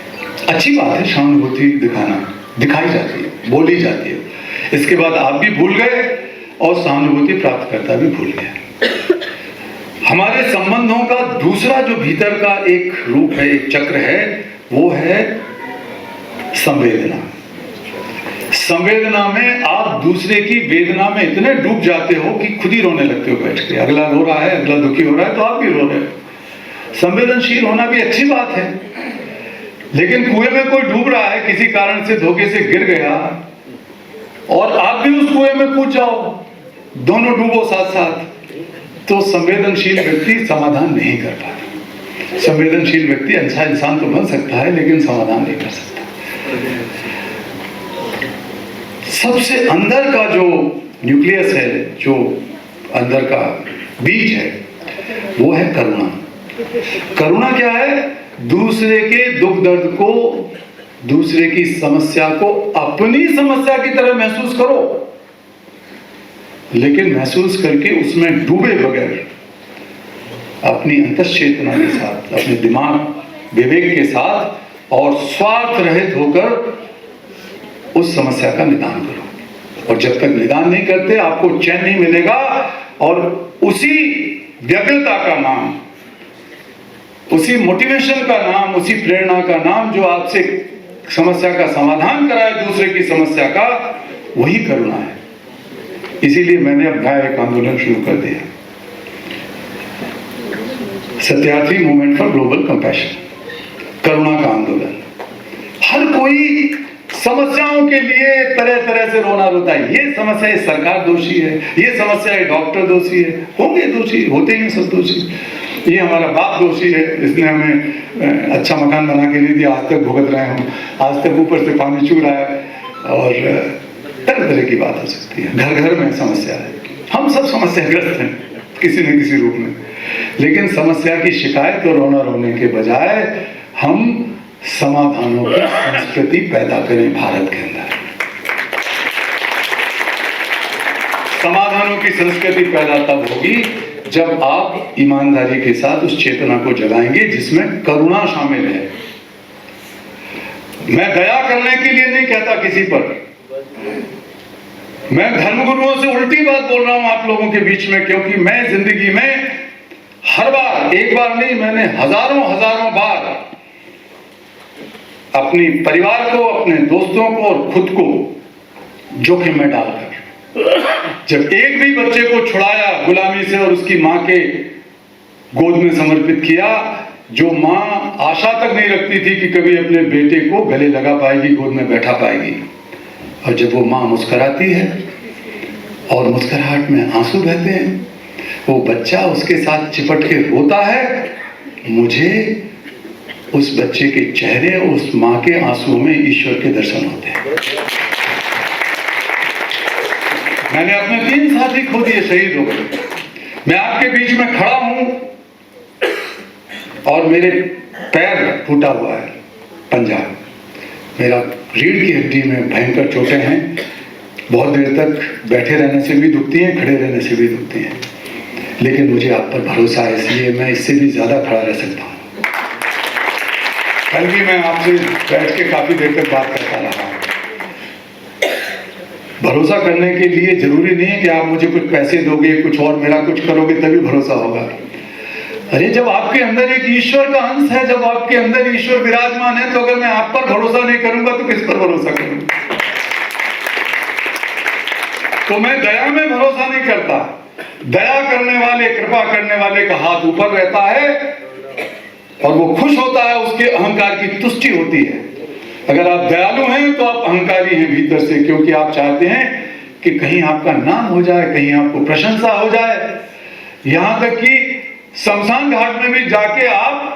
अच्छी बात है सहानुभूति दिखाना, दिखाई जाती है, बोली जाती है। इसके बाद आप भी भूल गए और सहानुभूति प्राप्त करता भी भूल गया। हमारे संबंधों का दूसरा जो भीतर का एक रूप है, एक चक्र है, वो है संवेदना। संवेदना में आप दूसरे की वेदना में इतने डूब जाते हो कि खुद ही रोने लगते हो बैठ के। अगला रो रहा है, अगला दुखी हो रहा है तो आप भी रो रहे हो। संवेदनशील होना भी अच्छी बात है, लेकिन कुएं में कोई डूब रहा है, किसी कारण से धोखे से गिर गया और आप भी उस कुएं में कूद जाओ, दोनों डूबो साथ साथ, तो संवेदनशील व्यक्ति समाधान नहीं कर पाता। संवेदनशील व्यक्ति अच्छा इंसान तो बन सकता है लेकिन समाधान नहीं कर सकता। सबसे अंदर का जो न्यूक्लियस है, जो अंदर का बीज है, वो है करुणा। करुणा क्या है? दूसरे के दुख दर्द को, दूसरे की समस्या को अपनी समस्या की तरह महसूस करो, लेकिन महसूस करके उसमें डूबे बगैर अपनी अंतश्चेतना के साथ, अपने दिमाग विवेक के साथ और स्वार्थ रहित होकर उस समस्या का निदान करो। और जब तक निदान नहीं करते आपको चैन नहीं मिलेगा, और उसी व्यग्रता का नाम, उसी मोटिवेशन का नाम, उसी प्रेरणा का नाम जो आपसे समस्या का समाधान कराए दूसरे की समस्या का, वही करुणा है। इसीलिए मैंने अपना एक आंदोलन शुरू कर दिया, Satyarthi movement for global compassion, करुणा का आंदोलन। हर कोई समस्याओं के लिए तरह तरह से रोना रोता है। ये समस्या है सरकार दोषी है, ये समस्या है डॉक्टर दोषी है, होंगे दोषी, होते ही सब दोषी। ये हमारा बाप दोषी है, इसने हमें अच्छा मकान बना के नहीं दिया, आज तक भुगत रहे हम, आज तक ऊपर से पानी चू रहा है, और तरह तरह की बात हो सकती है। घर घर में समस्या है, हम सब समस्याग्रस्त हैं किसी न किसी रूप में। लेकिन समस्या की शिकायत और रोना रोने के बजाय हम समाधानों की संस्कृति पैदा करें भारत के अंदर। समाधानों की संस्कृति पैदा तब होगी जब आप ईमानदारी के साथ उस चेतना को जगाएंगे जिसमें करुणा शामिल है। मैं दया करने के लिए नहीं कहता किसी पर, मैं धर्मगुरुओं से उल्टी बात बोल रहा हूं आप लोगों के बीच में, क्योंकि मैं जिंदगी में हर बार, एक बार नहीं, मैंने हजारों बार अपनी परिवार को, अपने दोस्तों को और खुद को जोखिम में डालकर, जब एक भी बच्चे को छुड़ाया गुलामी से और उसकी मां के गोद में समर्पित किया, जो मां आशा तक नहीं रखती थी कि कभी अपने बेटे को गले लगा पाएगी, गोद में बैठा पाएगी, और जब वो मां मुस्कुराती है और मुस्कुराहट में आंसू बहते हैं, वो बच्चा उसके साथ चिपट के रोता है, मुझे उस बच्चे के चेहरे, उस मां के आंसुओं में ईश्वर के दर्शन होते हैं। मैंने अपने 3 साथी खो दिए, शहीद हो गए। मैं आपके बीच में खड़ा हूं और मेरे पैर फूटा हुआ है, पंजा, मेरा रीढ़ की हड्डी में भयंकर चोटें हैं, बहुत देर तक बैठे रहने से भी दुखती हैं, खड़े रहने से भी दुखती हैं, लेकिन मुझे आप पर भरोसा है, इसलिए मैं इससे भी ज्यादा खड़ा रह सकता हूं। कल भी मैं आपसे बैठ के काफी देर तक बात करता रहा। भरोसा करने के लिए जरूरी नहीं है कि आप मुझे कुछ पैसे दोगे, कुछ और मेरा कुछ करोगे तभी भरोसा होगा। अरे जब आपके अंदर एक ईश्वर का अंश है, जब आपके अंदर ईश्वर विराजमान है, तो अगर मैं आप पर भरोसा नहीं करूंगा तो किस पर भरोसा करूंगा? तो मैं दया में भरोसा नहीं करता। दया करने वाले, कृपा करने वाले का हाथ ऊपर रहता है और वो खुश होता है, उसके अहंकार की तुष्टि होती है। अगर आप दयालु हैं तो आप अहंकारी हैं भीतर से, क्योंकि आप चाहते हैं कि कहीं आपका नाम हो जाए, कहीं आपको प्रशंसा हो जाए। यहां तक कि शमशान घाट में भी जाके आप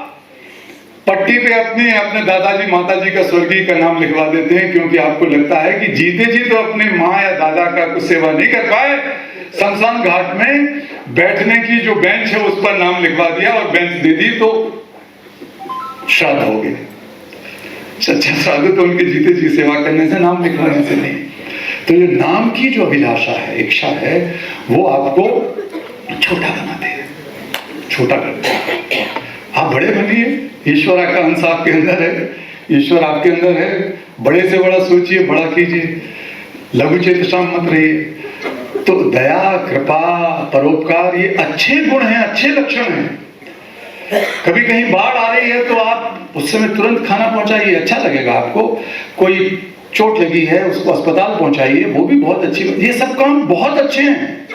पट्टी पे अपने दादाजी माताजी का, स्वर्गीय का नाम लिखवा देते हैं, क्योंकि आपको लगता है कि जीते जी तो अपने माँ या दादा का कुछ सेवा नहीं कर पाए, शमशान घाट में बैठने की जो बेंच है उस पर नाम लिखवा दिया और बेंच दे दी तो श्राद्ध हो गए। सच्चा श्राद्ध तो उनके जीते जी सेवा करने से, नाम लिखवाने से नहीं। तो ये नाम की जो अभिलाषा है, इच्छा है, वो आपको छोटा बनाते हैं, छोटा करते हैं। आप बड़े बनिए, ईश्वर का अंश आपके अंदर है, ईश्वर आपके अंदर है। बड़े से बड़ा सोचिए, बड़ा कीजिए, लघु चेतसा मत रहिए। तो दया, कृपा, परोपकार, ये अच्छे गुण हैं, अच्छे लक्षण हैं। कभी कहीं बाढ़ आ रही है तो आप उस समय तुरंत खाना पहुंचाइए, अच्छा लगेगा आपको। कोई चोट लगी है उसको अस्पताल पहुंचाइए, वो भी बहुत अच्छी। ये सब काम बहुत अच्छे हैं,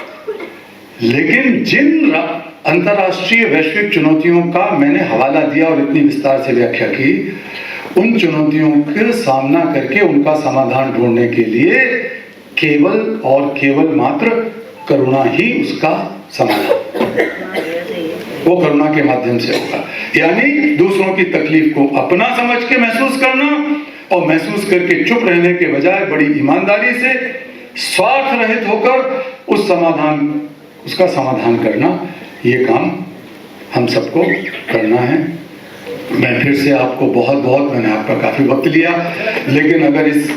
लेकिन जिन अंतरराष्ट्रीय वैश्विक चुनौतियों का मैंने हवाला दिया और इतनी विस्तार से व्याख्या की, उन चुनौतियों का सामना करके उनका समाधान ढूंढने के लिए केवल और केवल मात्र करुणा ही उसका समाधान, वो करुणा के माध्यम से होगा। यानी दूसरों की तकलीफ को अपना समझ के महसूस करना और महसूस करके चुप रहने के बजाय बड़ी ईमानदारी से स्वार्थ रहित होकर उसका समाधान करना, ये काम हम सबको करना है। मैं फिर से आपको मैंने आपका काफी वक्त लिया, लेकिन अगर इस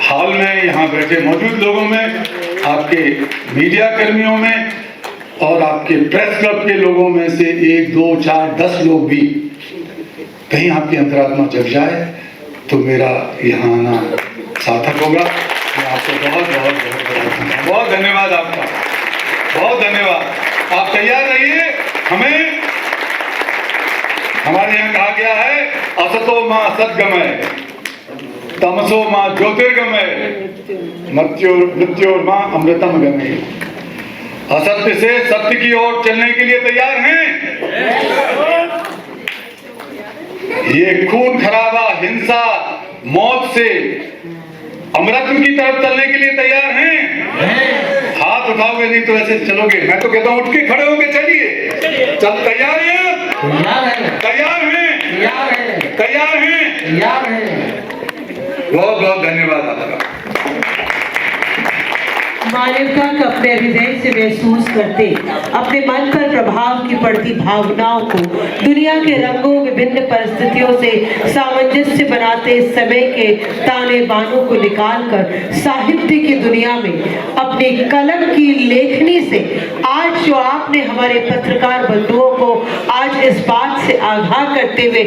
हाल में यहाँ बैठे मौजूद लोगों में, आपके मीडिया कर्मियों में और आपके प्रेस क्लब के लोगों में से 1, 2, 4, 10 लोग भी कहीं आपकी अंतरात्मा जग जाए तो मेरा यहाँ आना सार्थक होगा। मैं आपको बहुत धन्यवाद, आपका बहुत धन्यवाद। आप तैयार रहिए। हमारे यहाँ कहा गया है, असतो मां सद्गमय, तमसो मां ज्योतिर्गमय, मृत्योर मां अमृतम गमय। असत्य से सत्य की ओर चलने के लिए तैयार हैं? ये खून खराबा, हिंसा, मौत से अमृत की तरफ चलने के लिए तैयार हैं? हाथ उठाओगे नहीं तो ऐसे चलोगे। मैं तो कहता हूं उठ के खड़े होके चलिए। चल, तैयार हैं? तैयार हैं? तैयार हैं? बहुत धन्यवाद आपका। मानवता को अपने हृदय से महसूस करते, अपने मन पर प्रभाव की पड़ती भावनाओं को दुनिया के रंगों, विभिन्न परिस्थितियों से सामंजस्य बनाते समय के ताने बानों को निकालकर साहित्य की दुनिया में अपने कलम की लेखनी से आज जो आपने हमारे पत्रकार बंधुओं को आज इस बात से आगाह करते हुए